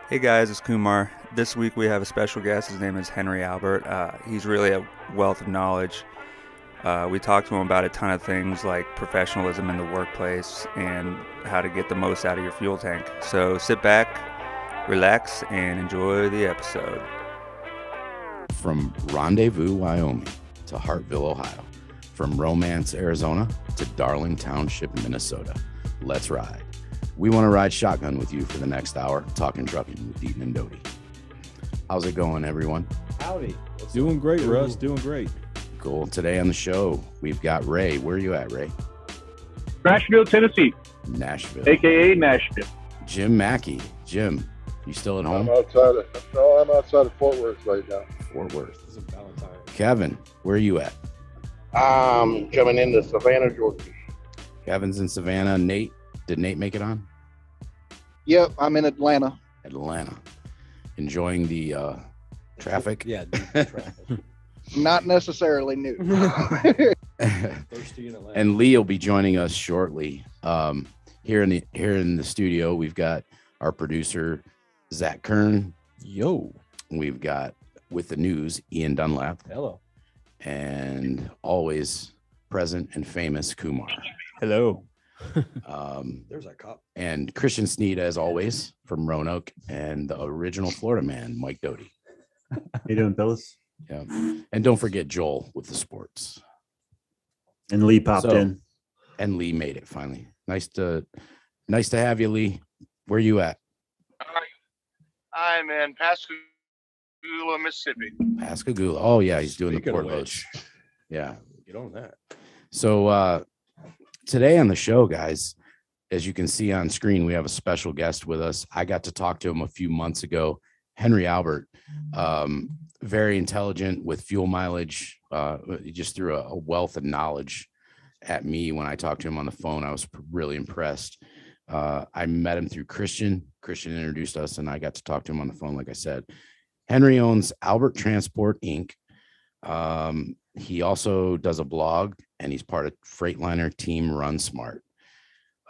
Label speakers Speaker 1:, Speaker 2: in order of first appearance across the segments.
Speaker 1: Hey guys, it's Kumar. This week we have a special guest. His name is Henry Albert. He's really a wealth of knowledge. We talked to him about a ton of things like professionalism in the workplace and how to get the most out of your fuel tank. So sit back, relax, and enjoy the episode.
Speaker 2: From Rendezvous, Wyoming to Hartville, Ohio. From Romance, Arizona to Darling Township, Minnesota. Let's ride. We want to ride shotgun with you for the next hour, talking trucking with Deaton and Doty. How's it going, everyone?
Speaker 3: Howdy.
Speaker 4: Doing great, Russ. Doing great.
Speaker 2: Cool. Today on the show, we've got Ray. Where are you at, Ray?
Speaker 5: Nashville, Tennessee.
Speaker 2: Nashville.
Speaker 5: AKA Nashville.
Speaker 2: Jim Mackey. Jim, you still at home?
Speaker 6: I'm outside of Fort Worth right now.
Speaker 2: Fort Worth.
Speaker 3: This is Valentine.
Speaker 2: Kevin, where are you at?
Speaker 6: Coming into Savannah, Georgia.
Speaker 2: Kevin's in Savannah. Nate, did Nate make it on?
Speaker 7: Yep, I'm in Atlanta.
Speaker 2: Atlanta. Enjoying the traffic?
Speaker 3: Yeah, traffic.
Speaker 7: Not necessarily new.
Speaker 3: Thirsty in Atlanta.
Speaker 2: And Lee will be joining us shortly. Here in the studio, we've got our producer Zach Kern.
Speaker 4: Yo.
Speaker 2: We've got with the news Ian Dunlap,
Speaker 3: Hello.
Speaker 2: and always present and famous Kumar.
Speaker 4: Hello.
Speaker 3: There's our cop.
Speaker 2: And Christian Sneed, as always, from Roanoke, and the original Florida man, Mike Doty.
Speaker 4: How you doing, fellas?
Speaker 2: Yeah. And don't forget Joel with the sports.
Speaker 4: And Lee popped in.
Speaker 2: And Lee made it finally. Nice to have you, Lee. Where you at?
Speaker 5: I'm in Pascagoula, Mississippi.
Speaker 2: Pascagoula. Oh yeah, he's doing
Speaker 3: Speaking
Speaker 2: the
Speaker 3: of
Speaker 2: portage. Yeah.
Speaker 3: Get on that.
Speaker 2: So today on the show, guys, as you can see on screen, we have a special guest with us. I got to talk to him a few months ago. Henry Albert, very intelligent with fuel mileage. He just threw a wealth of knowledge at me when I talked to him on the phone. I was really impressed. I met him through Christian. Christian introduced us, and I got to talk to him on the phone, like I said. Henry owns Albert Transport, Inc. He also does a blog, and he's part of Freightliner Team Run Smart.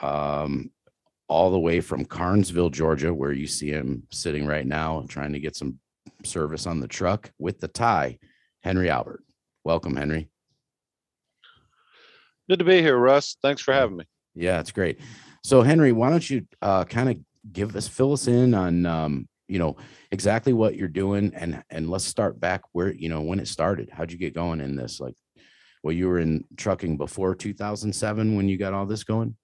Speaker 2: All the way from Carnesville, Georgia, where you see him sitting right now, trying to get some service on the truck with the tie. Henry Albert. Welcome, Henry.
Speaker 8: Good to be here, Russ. Thanks for having me.
Speaker 2: Yeah, it's great. So, Henry, why don't you kind of fill us in on, exactly what you're doing, and let's start back where, when it started. How'd you get going in this? Like, well, you were in trucking before 2007 when you got all this going?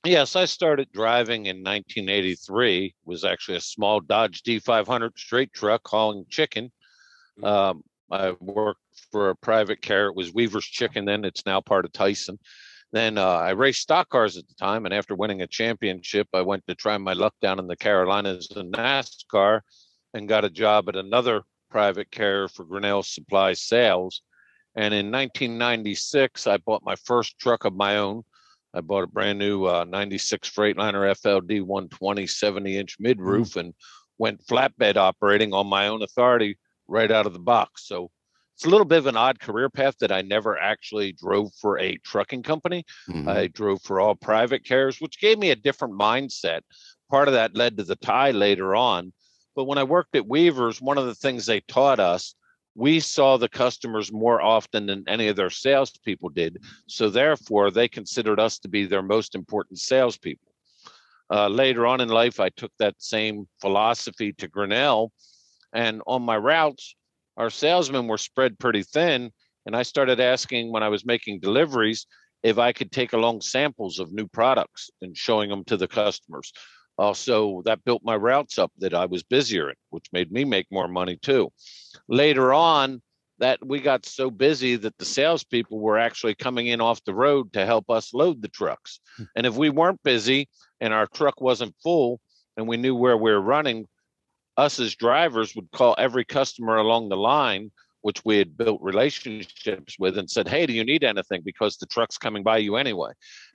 Speaker 8: Yes, I started driving in 1983. It was actually a small Dodge D500 straight truck hauling chicken. I worked for a private carrier. It was Weaver's Chicken then. It's now part of Tyson. Then I raced stock cars at the time, and after winning a championship, I went to try my luck down in the Carolinas in NASCAR and got a job at another private carrier for Grinnell Supply Sales. And in 1996, I bought my first truck of my own. I bought a brand new 96 Freightliner FLD 120 70-inch mid-roof and went flatbed operating on my own authority right out of the box. So it's a little bit of an odd career path that I never actually drove for a trucking company.
Speaker 2: Mm-hmm.
Speaker 8: I drove for all private carriers, which gave me a different mindset. Part of that led to the tie later on. But when I worked at Weaver's, one of the things they taught us, we saw the customers more often than any of their salespeople did. So therefore, they considered us to be their most important salespeople. Later on in life, I took that same philosophy to Grinnell. And on my routes, our salesmen were spread pretty thin. And I started asking when I was making deliveries if I could take along samples of new products and showing them to the customers. Also, that built my routes up that I was busier in, which made me make more money too. Later on, that we got so busy that the salespeople were actually coming in off the road to help us load the trucks. And if we weren't busy and our truck wasn't full and we knew where we were running, us as drivers would call every customer along the line, which we had built relationships with, and said, hey, do you need anything? Because the truck's coming by you anyway.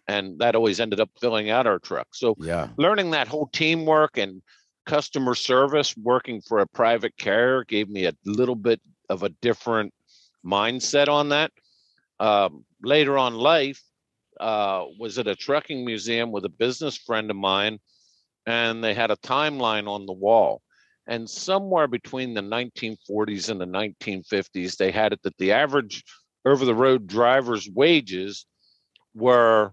Speaker 8: And that always ended up filling out our truck. So learning that whole teamwork and customer service working for a private carrier gave me a little bit of a different mindset on that. Later on life, was at a trucking museum with a business friend of mine, and they had a timeline on the wall. And somewhere between the 1940s and the 1950s, they had it that the average over-the-road driver's wages were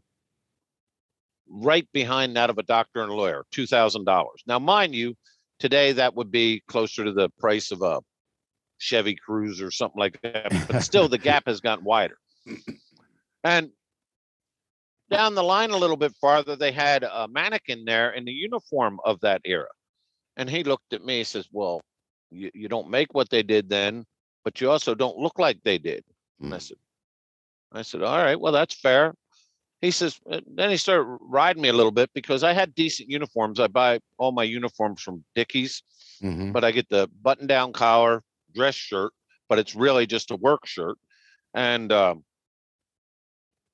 Speaker 8: right behind that of a doctor and a lawyer, $2,000. Now, mind you, today that would be closer to the price of a Chevy Cruze or something like that, but still the gap has gotten wider. And down the line a little bit farther, they had a mannequin there in the uniform of that era. And he looked at me, he says, well, you don't make what they did then, but you also don't look like they did. And I said, all right, well, that's fair. He says, then he started riding me a little bit because I had decent uniforms. I buy all my uniforms from Dickies, but I get the button-down collar, dress shirt, but it's really just a work shirt. And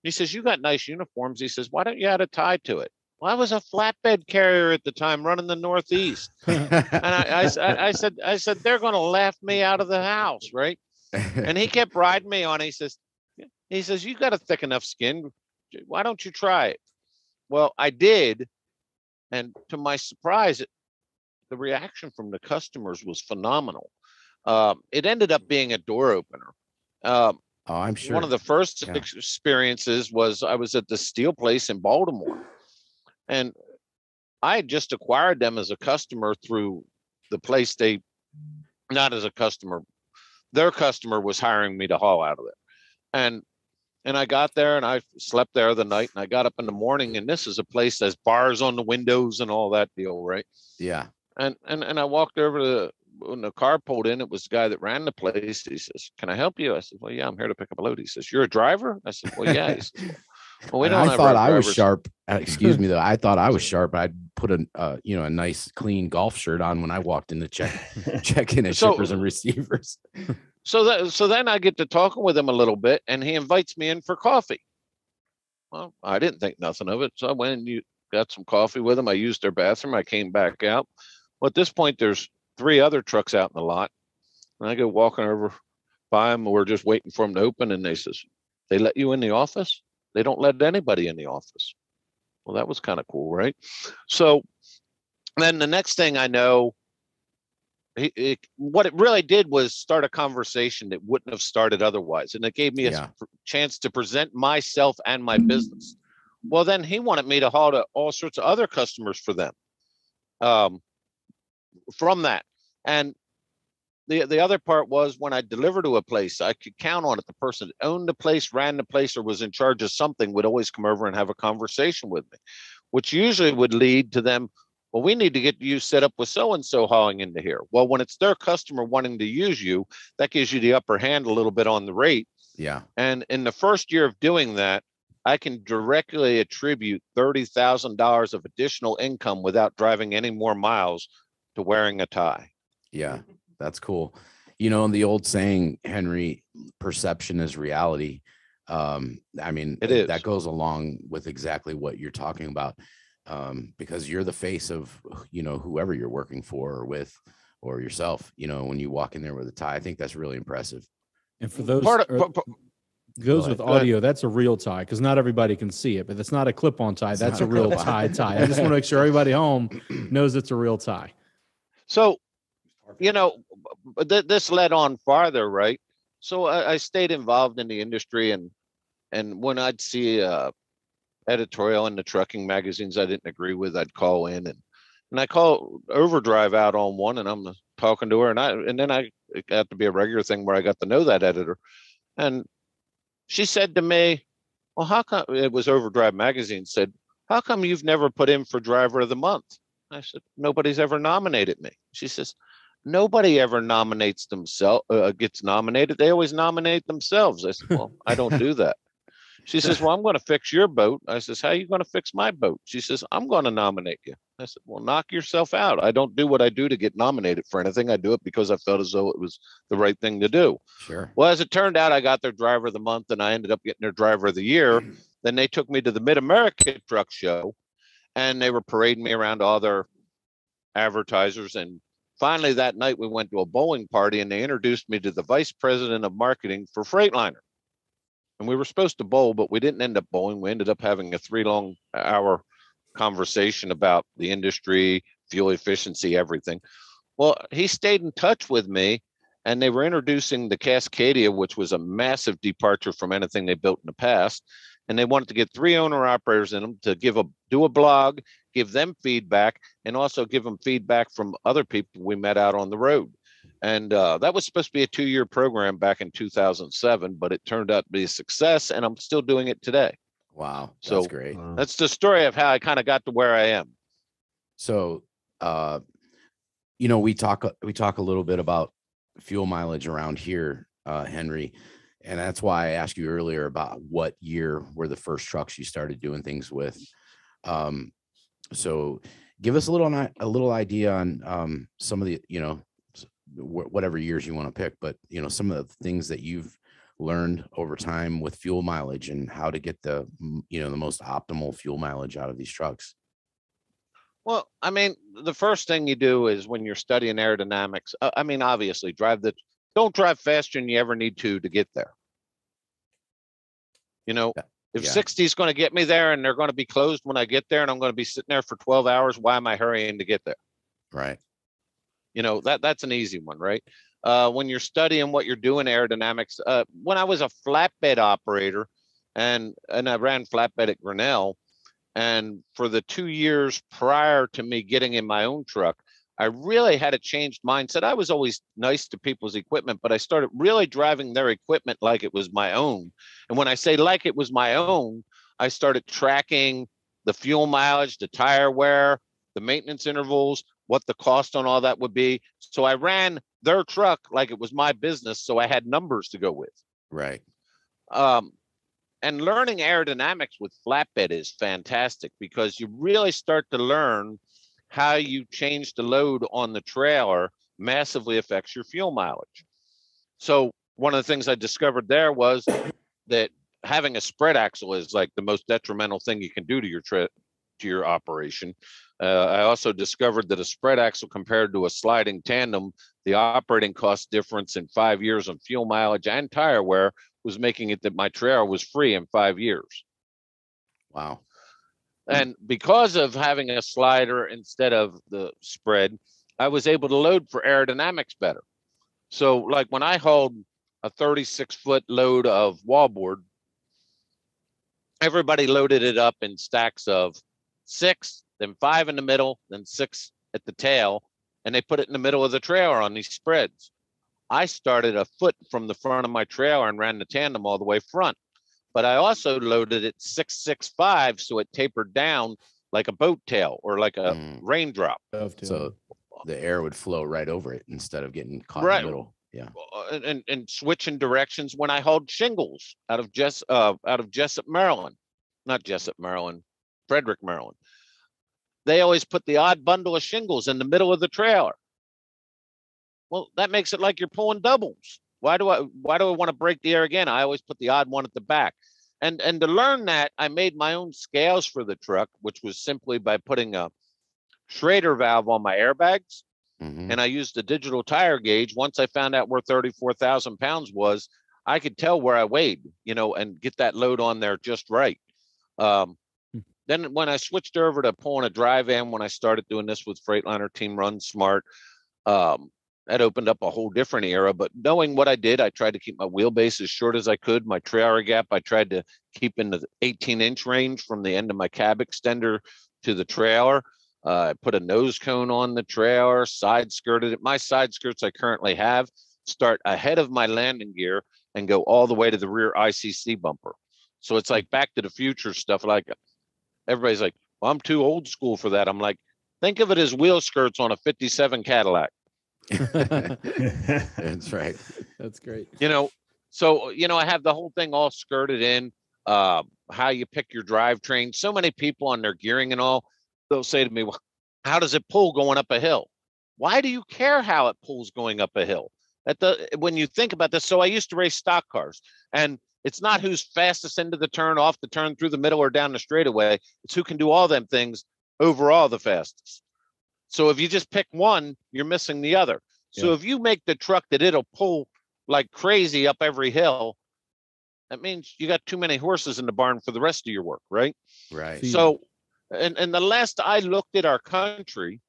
Speaker 8: he says, you got nice uniforms. He says, why don't you add a tie to it? Well, I was a flatbed carrier at the time running the Northeast. And I said, they're going to laugh me out of the house, right? And he kept riding me on. He says, you got a thick enough skin. Why don't you try it? Well, I did. And to my surprise, the reaction from the customers was phenomenal. It ended up being a door opener.
Speaker 2: I'm sure.
Speaker 8: One of the first experiences was I was at the steel place in Baltimore. And I had just acquired them as a customer through the place not as a customer. Their customer was hiring me to haul out of there. And I got there and I slept there the night and I got up in the morning and this is a place that's bars on the windows and all that deal, right?
Speaker 2: Yeah.
Speaker 8: And I walked over when the car pulled in, it was the guy that ran the place. He says, can I help you? I said, well, yeah, I'm here to pick up a load. He says, you're a driver? I said, well, yeah. He says, well, we don't
Speaker 2: I thought I was sharp. Excuse me, though. I thought I was sharp. I'd put a nice clean golf shirt on when I walked in to check in at shippers and receivers.
Speaker 8: So then I get to talking with him a little bit, and he invites me in for coffee. Well, I didn't think nothing of it, so I went and got some coffee with him. I used their bathroom. I came back out. Well, at this point, there's 3 other trucks out in the lot, and I go walking over by them. We're just waiting for them to open, and they says, "They let you in the office? They don't let anybody in the office." Well, that was kind of cool, right? So then the next thing I know, what it really did was start a conversation that wouldn't have started otherwise. And it gave me a chance to present myself and my business. Well, then he wanted me to haul to all sorts of other customers for them from that. And the other part was when I deliver to a place, I could count on it. The person that owned the place, ran the place, or was in charge of something would always come over and have a conversation with me, which usually would lead to them, well, we need to get you set up with so-and-so hauling into here. Well, when it's their customer wanting to use you, that gives you the upper hand a little bit on the rate.
Speaker 2: Yeah.
Speaker 8: And in the first year of doing that, I can directly attribute $30,000 of additional income without driving any more miles to wearing a tie.
Speaker 2: Yeah. That's cool. The old saying, Henry, perception is reality. I mean,
Speaker 8: it is.
Speaker 2: That goes along with exactly what you're talking about, because you're the face of, whoever you're working for or with or yourself, when you walk in there with a tie. I think that's really impressive.
Speaker 9: And for those goes with audio, that's a real tie because not everybody can see it, but it's not a clip-on tie. That's a real tie. I just want to make sure everybody home knows it's a real tie.
Speaker 8: So, this led on farther, right? So I stayed involved in the industry, and when I'd see editorial in the trucking magazines I didn't agree with, I'd call in and I call Overdrive out on one, and I'm talking to her, and then it got to be a regular thing where I got to know that editor, and she said to me, "Well, how come?" It was Overdrive magazine said, "How come you've never put in for Driver of the Month?" I said, "Nobody's ever nominated me." She says, "Nobody ever nominates themselves, gets nominated. They always nominate themselves." I said, "Well, I don't do that." She says, "Well, I'm going to fix your boat." I says, "How are you going to fix my boat?" She says, "I'm going to nominate you." I said, "Well, knock yourself out. I don't do what I do to get nominated for anything. I do it because I felt as though it was the right thing to do."
Speaker 2: Sure.
Speaker 8: Well, as it turned out, I got their Driver of the Month, and I ended up getting their Driver of the Year. Then they took me to the Mid-America Truck Show, and they were parading me around to all their advertisers. And finally, that night, we went to a bowling party, and they introduced me to the vice president of marketing for Freightliner. And we were supposed to bowl, but we didn't end up bowling. We ended up having a 3-long-hour conversation about the industry, fuel efficiency, everything. Well, he stayed in touch with me, and they were introducing the Cascadia, which was a massive departure from anything they built in the past. And they wanted to get 3 owner operators in them to do a blog, give them feedback, and also give them feedback from other people we met out on the road. And that was supposed to be a 2-year program back in 2007, but it turned out to be a success, and I'm still doing it today.
Speaker 2: Wow, that's
Speaker 8: So
Speaker 2: great.
Speaker 8: that's the story of how I kind of got to where I am.
Speaker 2: So, we talk a little bit about fuel mileage around here, Henry, and that's why I asked you earlier about what year were the first trucks you started doing things with. So give us a little idea on some of the, whatever years you want to pick, but some of the things that you've learned over time with fuel mileage and how to get the most optimal fuel mileage out of these trucks.
Speaker 8: Well, I mean, the first thing you do is when you're studying aerodynamics, obviously don't drive faster than you ever need to get there. If 60 is going to get me there and they're going to be closed when I get there and I'm going to be sitting there for 12 hours, why am I hurrying to get there?
Speaker 2: Right.
Speaker 8: That's an easy one, right? When you're studying what you're doing aerodynamics, when I was a flatbed operator and I ran flatbed at Grinnell, and for the 2 years prior to me getting in my own truck, I really had a changed mindset. I was always nice to people's equipment, but I started really driving their equipment like it was my own. And when I say like it was my own, I started tracking the fuel mileage, the tire wear, the maintenance intervals, what the cost on all that would be. So I ran their truck like it was my business. So I had numbers to go with.
Speaker 2: Right.
Speaker 8: And learning aerodynamics with flatbed is fantastic because you really start to learn how you change the load on the trailer massively affects your fuel mileage. So one of the things I discovered there was that having a spread axle is like the most detrimental thing you can do to your operation. I also discovered that a spread axle compared to a sliding tandem, the operating cost difference in 5 years on fuel mileage and tire wear was making it that my trailer was free in 5 years.
Speaker 2: Wow.
Speaker 8: And because of having a slider instead of the spread, I was able to load for aerodynamics better. So like when I hauled a 36-foot load of wallboard, everybody loaded it up in stacks of 6, then 5 in the middle, then 6 at the tail, and they put it in the middle of the trailer on these spreads. I started a foot from the front of my trailer and ran the tandem all the way front. But I also loaded it 665, so it tapered down like a boat tail or like a raindrop.
Speaker 2: So the air would flow right over it instead of getting caught
Speaker 8: Right.
Speaker 2: in the middle. Yeah.
Speaker 8: And switching directions when I hauled shingles out of Jessup, Maryland. Not Jessup, Maryland, Frederick, Maryland. They always put the odd bundle of shingles in the middle of the trailer. Well, that makes it like you're pulling doubles. Why do I want to break the air again? I always put the odd one at the back. And to learn that, I made my own scales for the truck, which was simply by putting a Schrader valve on my airbags.
Speaker 2: Mm-hmm.
Speaker 8: And I used a digital tire gauge. Once I found out where 34,000 pounds was, I could tell where I weighed, and get that load on there just right. Then when I switched over to pulling a dry van, when I started doing this with Freightliner Team Run Smart, that opened up a whole different era. But knowing what I did, I tried to keep my wheelbase as short as I could. My trailer gap, I tried to keep in the 18-inch range from the end of my cab extender to the trailer. I put a nose cone on the trailer, side skirted it. My side skirts I currently have start ahead of my landing gear and go all the way to the rear ICC bumper. So it's like Back to the Future stuff. Like everybody's like, well, I'm too old school for that. I'm like, think of it as wheel skirts on a 57 Cadillac.
Speaker 2: That's right.
Speaker 9: That's great.
Speaker 8: So I have the whole thing all skirted in, how you pick your drivetrain. So many people on their gearing and all, they'll say to me, well, how does it pull going up a hill? Why do you care how it pulls going up a hill? When you think about this, so I used to race stock cars, and it's not who's fastest into the turn, off the turn, through the middle, or down the straightaway. It's who can do all them things overall the fastest. So if you just pick one, you're missing the other. So if you make the truck that it'll pull like crazy up every hill, that means you got too many horses in the barn for the rest of your work, right?
Speaker 2: Right.
Speaker 8: So And the last I looked at our country,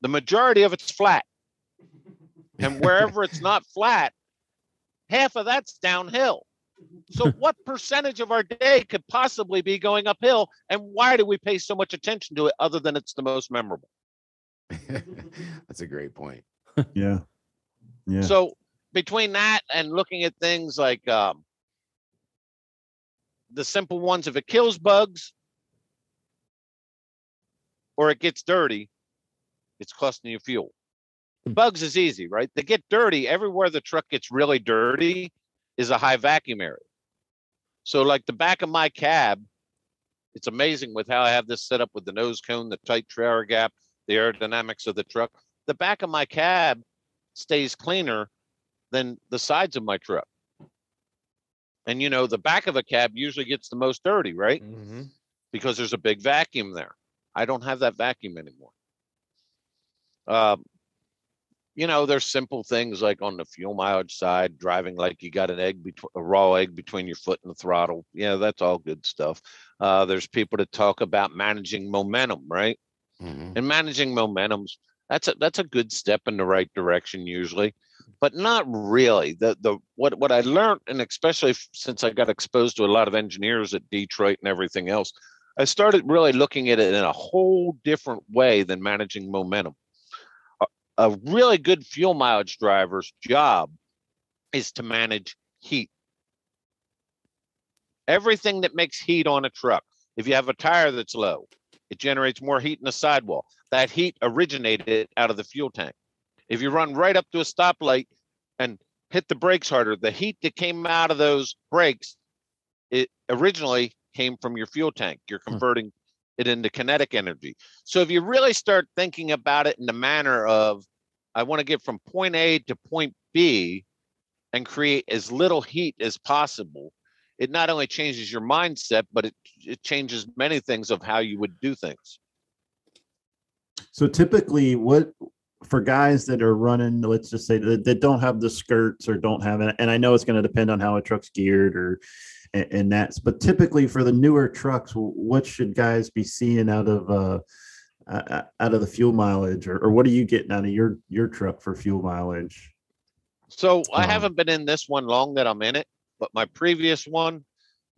Speaker 8: the majority of it's flat. And wherever it's not flat, half of that's downhill. So what percentage of our day could possibly be going uphill? And why do we pay so much attention to it other than it's the most memorable?
Speaker 2: That's a great point.
Speaker 4: Yeah. Yeah.
Speaker 8: So between that and looking at things like the simple ones, if it kills bugs or it gets dirty, it's costing you fuel. The bugs is easy, right? They get dirty. Everywhere the truck gets really dirty is a high vacuum area. So like the back of my cab, it's amazing with how I have this set up with the nose cone, the tight trailer gap, the aerodynamics of the truck. The back of my cab stays cleaner than the sides of my truck. And you know, the back of a cab usually gets the most dirty, right?
Speaker 2: Mm-hmm.
Speaker 8: Because there's a big vacuum there. I don't have that vacuum anymore. You know, there's simple things like on the fuel mileage side, driving like you got a raw egg between your foot and the throttle. Yeah, that's all good stuff. There's people that talk about managing momentum, right?
Speaker 2: Mm-hmm.
Speaker 8: And managing momentums, that's a good step in the right direction usually, but not really. What I learned, and especially since I got exposed to a lot of engineers at Detroit and everything else, I started really looking at it in a whole different way than managing momentum. A really good fuel mileage driver's job is to manage heat. Everything that makes heat on a truck. If you have a tire that's low, it generates more heat in the sidewall. That heat originated out of the fuel tank. If you run right up to a stoplight and hit the brakes harder, the heat that came out of those brakes, it originally came from your fuel tank. You're converting it into kinetic energy. So if you really start thinking about it in the manner of, I want to get from point A to point B and create as little heat as possible, it not only changes your mindset, but it changes many things of how you would do things.
Speaker 4: So typically for guys that are running, let's just say that don't have the skirts or don't have it, and I know it's going to depend on how a truck's geared and that's, but typically for the newer trucks, what should guys be seeing out of the fuel mileage, or what are you getting out of your truck for fuel mileage?
Speaker 8: So I haven't been in this one long that I'm in it, but my previous one,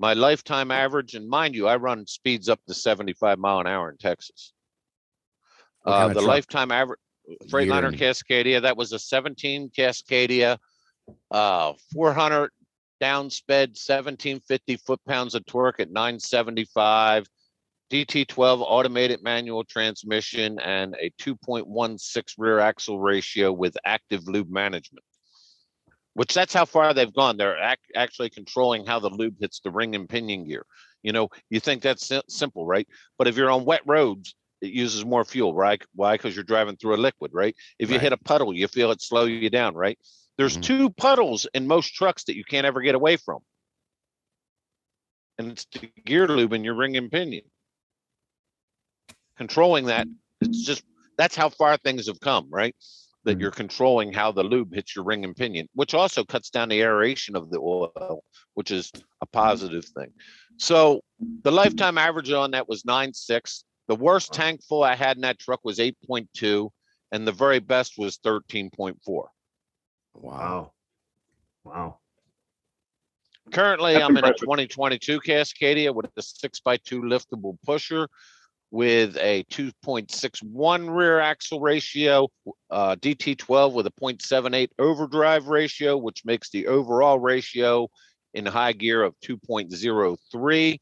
Speaker 8: my lifetime average, and mind you, I run speeds up to 75 mile an hour in Texas. The lifetime average Freightliner Cascadia, that was a 17 Cascadia, 400 down sped, 1750 foot-pounds of torque at 975, DT12 automated manual transmission, and a 2.16 rear axle ratio with active lube management, which that's how far they've gone. They're actually controlling how the lube hits the ring and pinion gear. You know, you think that's simple, right? But if you're on wet roads, it uses more fuel, right? Why? Because you're driving through a liquid, right? If you hit a puddle, you feel it slow you down, right? There's two puddles in most trucks that you can't ever get away from. And it's the gear lube and your ring and pinion. Controlling that, it's just, that's how far things have come, right? That you're controlling how the lube hits your ring and pinion, which also cuts down the aeration of the oil, which is a positive thing. So the lifetime average on that was 9.6. The worst tank full I had in that truck was 8.2, and the very best was 13.4.
Speaker 4: Wow.
Speaker 8: Currently,
Speaker 5: That's
Speaker 8: I'm
Speaker 5: impressive.
Speaker 8: in a 2022 Cascadia with a 6x2 liftable pusher with a 2.61 rear axle ratio, DT12 with a 0.78 overdrive ratio, which makes the overall ratio in high gear of 2.03.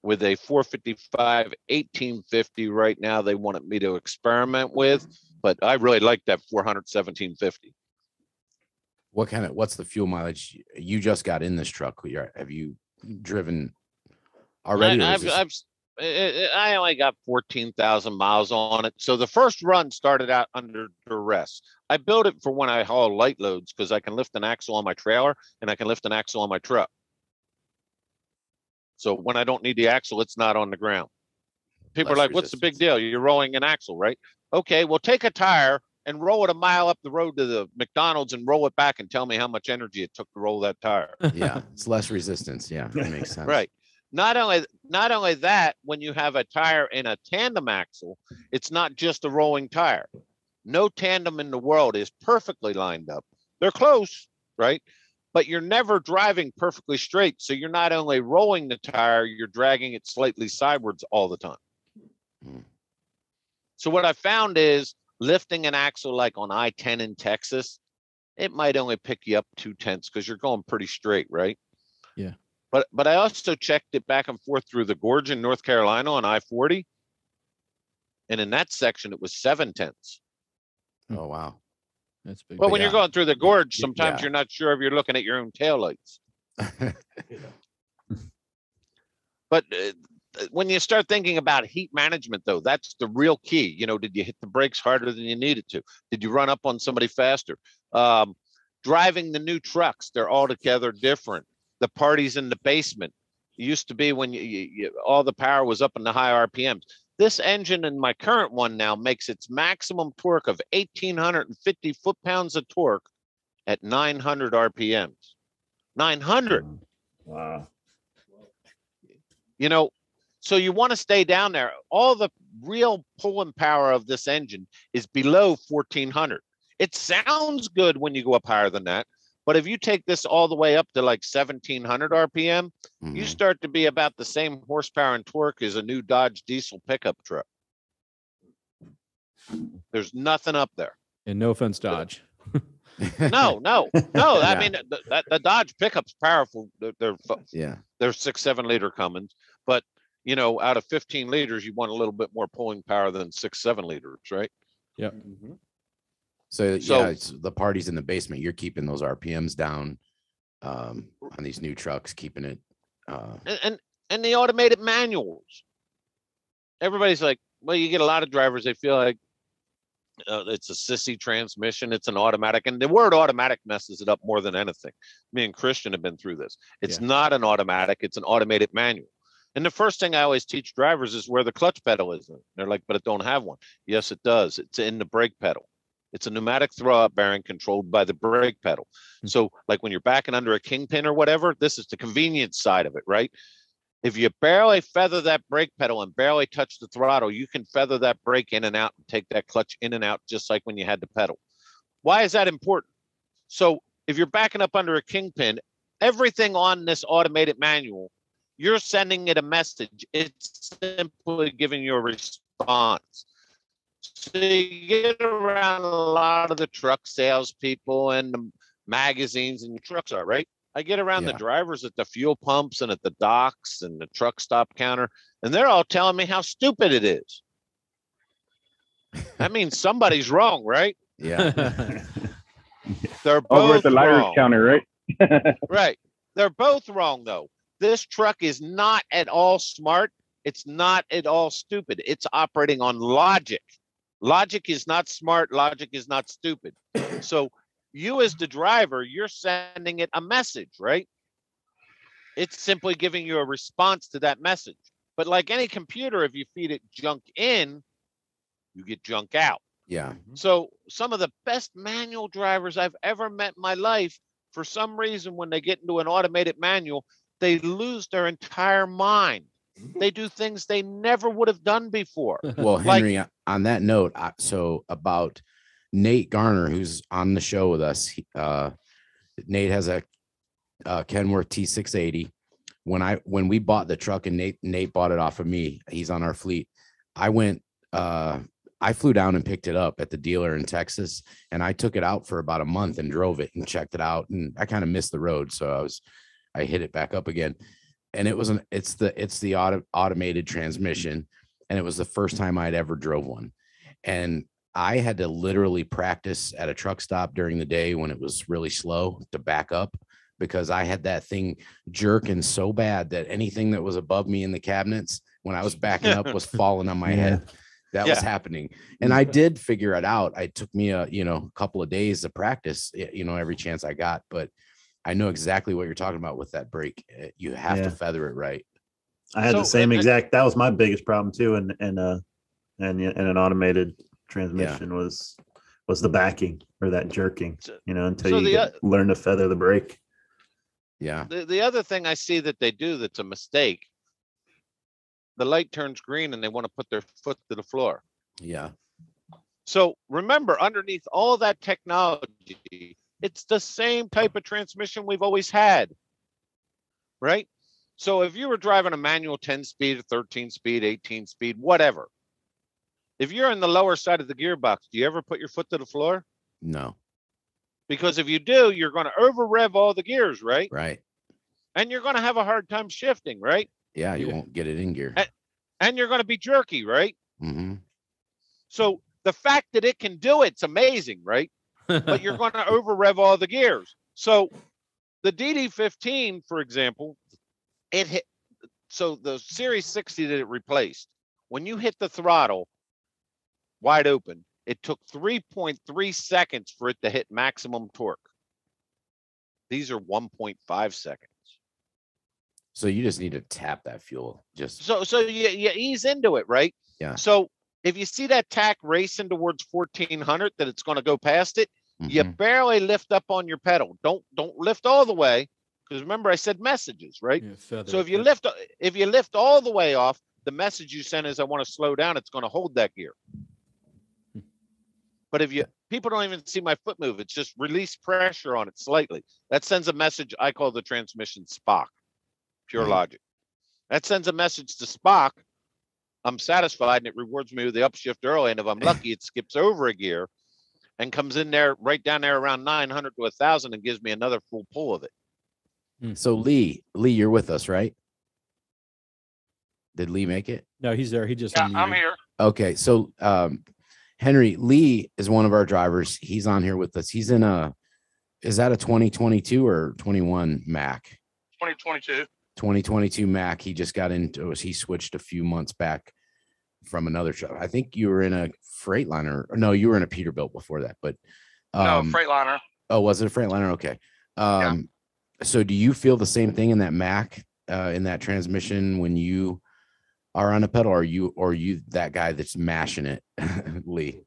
Speaker 8: With a 455 1850 right now they wanted me to experiment with, but I really like that 400 1750.
Speaker 2: What's the fuel mileage you just got in this truck? Have you driven already?
Speaker 8: I only got 14,000 miles on it. So the first run started out under duress. I built it for when I haul light loads because I can lift an axle on my trailer and I can lift an axle on my truck. So when I don't need the axle, it's not on the ground. People are like, what's the big deal? You're rolling an axle, right? Okay, well, take a tire and roll it a mile up the road to the McDonald's and roll it back and tell me how much energy it took to roll that tire.
Speaker 2: Yeah, it's less resistance. Yeah, that makes sense.
Speaker 8: Right. Not only that, when you have a tire in a tandem axle, it's not just a rolling tire. No tandem in the world is perfectly lined up. They're close, right? But you're never driving perfectly straight. So you're not only rolling the tire, you're dragging it slightly sideways all the time. So what I found is lifting an axle like on I-10 in Texas, it might only pick you up 0.2 because you're going pretty straight, right?
Speaker 9: Yeah.
Speaker 8: But I also checked it back and forth through the gorge in North Carolina on I-40. And in that section, it was 0.7.
Speaker 2: Oh, wow.
Speaker 9: That's big.
Speaker 8: But when
Speaker 2: yeah.
Speaker 8: you're going through the gorge, sometimes
Speaker 2: Yeah.
Speaker 8: you're not sure if you're looking at your own taillights. But when you start thinking about heat management, though, that's the real key. You know, did you hit the brakes harder than you needed to? Did you run up on somebody faster? Driving the new trucks, they're altogether different. The parties in the basement. It used to be when all the power was up in the high RPMs. This engine in my current one now makes its maximum torque of 1,850 foot-pounds of torque at 900 RPMs. 900.
Speaker 4: Wow.
Speaker 8: You know, so you want to stay down there. All the real pulling power of this engine is below 1,400. It sounds good when you go up higher than that. But if you take this all the way up to like 1,700 RPM, you start to be about the same horsepower and torque as a new Dodge diesel pickup truck. There's nothing up there.
Speaker 9: And no offense, Dodge.
Speaker 8: No. I mean, the Dodge pickup's powerful. They're 6-7 liter Cummins, but you know, out of 15 liters, you want a little bit more pulling power than 6-7 liters, right?
Speaker 9: Yep.
Speaker 2: So yeah, it's the parties in the basement. You're keeping those RPMs down on these new trucks, keeping it.
Speaker 8: And the automated manuals. Everybody's like, well, you get a lot of drivers. They feel like it's a sissy transmission. It's an automatic, and the word automatic messes it up more than anything. Me and Christian have been through this. It's not an automatic. It's an automated manual. And the first thing I always teach drivers is where the clutch pedal is. They're like, but it don't have one. Yes, it does. It's in the brake pedal. It's a pneumatic throw-up bearing controlled by the brake pedal. So like when you're backing under a kingpin or whatever, this is the convenience side of it, right? If you barely feather that brake pedal and barely touch the throttle, you can feather that brake in and out and take that clutch in and out just like when you had the pedal. Why is that important? So if you're backing up under a kingpin, everything on this automated manual, you're sending it a message. It's simply giving you a response. So you get around a lot of the truck salespeople and the magazines and trucks are, right? I get around the drivers at the fuel pumps and at the docks and the truck stop counter, and they're all telling me how stupid it is. That means somebody's wrong, right?
Speaker 2: Yeah.
Speaker 8: They're both
Speaker 5: over at the liars
Speaker 8: wrong.
Speaker 5: counter, right?
Speaker 8: Right. They're both wrong, though. This truck is not at all smart. It's not at all stupid. It's operating on logic. Logic is not smart. Logic is not stupid. So you as the driver, you're sending it a message, right? It's simply giving you a response to that message. But like any computer, if you feed it junk in, you get junk out.
Speaker 2: Yeah.
Speaker 8: So some of the best manual drivers I've ever met in my life, for some reason, when they get into an automated manual, they lose their entire mind. They do things they never would have done before.
Speaker 2: Well, Henry, on that note, so about Nate Garner, who's on the show with us, Nate has a Kenworth T680. When we bought the truck and Nate bought it off of me, he's on our fleet. I flew down and picked it up at the dealer in Texas, and I took it out for about a month and drove it and checked it out. And I kind of missed the road, so I hit it back up again. And it's the automated transmission, and it was the first time I'd ever drove one. And I had to literally practice at a truck stop during the day when it was really slow to back up, because I had that thing jerking so bad that anything that was above me in the cabinets when I was backing up was falling on my head. That was happening. And I did figure it out. It took me a couple of days to practice, every chance I got, but I know exactly what you're talking about with that brake. You have to feather it right.
Speaker 4: I had the same exact. That was my biggest problem too, and an automated transmission was the backing or that jerking. Until you learn to feather the brake.
Speaker 2: Yeah.
Speaker 8: The other thing I see that they do that's a mistake. the light turns green and they want to put their foot to the floor.
Speaker 2: Yeah.
Speaker 8: So remember, underneath all that technology, it's the same type of transmission we've always had, right? So if you were driving a manual 10-speed, a 13-speed, 18-speed, whatever, if you're in the lower side of the gearbox, do you ever put your foot to the floor?
Speaker 2: No.
Speaker 8: Because if you do, you're going to over rev all the gears, right?
Speaker 2: Right.
Speaker 8: And you're going to have a hard time shifting, right?
Speaker 2: Yeah, you won't get it in gear.
Speaker 8: And you're going to be jerky, right?
Speaker 2: Mm-hmm.
Speaker 8: So the fact that it can do it's amazing, right? But you're going to over rev all the gears. So the DD15, for example, it hit. So the Series 60 that it replaced, when you hit the throttle wide open, it took 3.3 seconds for it to hit maximum torque. These are 1.5 seconds.
Speaker 2: So you just need to tap that fuel. Just
Speaker 8: so you ease into it, right?
Speaker 2: Yeah.
Speaker 8: So if you see that tack racing towards 1400, that it's going to go past it, you barely lift up on your pedal. Don't lift all the way, because remember I said messages, right?
Speaker 9: Yeah,
Speaker 8: so if you lift all the way off, the message you send is I want to slow down. It's going to hold that gear. But if people don't even see my foot move, it's just release pressure on it slightly. That sends a message I call the transmission Spock, pure logic. That sends a message to Spock. I'm satisfied, and it rewards me with the upshift early. And if I'm lucky, it skips over a gear and comes in there right down there around 900 to 1,000 and gives me another full pull of it.
Speaker 2: So Lee, you're with us, right? Did Lee make it?
Speaker 9: No, he's there. He just
Speaker 5: I'm here.
Speaker 2: Okay, so Henry, Lee is one of our drivers. He's on here with us. He's in is that a 2022 or 21 Mac?
Speaker 5: 2022.
Speaker 2: 2022 Mac. He just got into he switched a few months back from another truck. I think you were in a Freightliner. No, you were in a Peterbilt before that, but
Speaker 5: No, Freightliner.
Speaker 2: Oh, was it a Freightliner? Okay.
Speaker 5: Yeah.
Speaker 2: So do you feel the same thing in that Mac, in that transmission when you are on a pedal, or you that guy that's mashing it, Lee?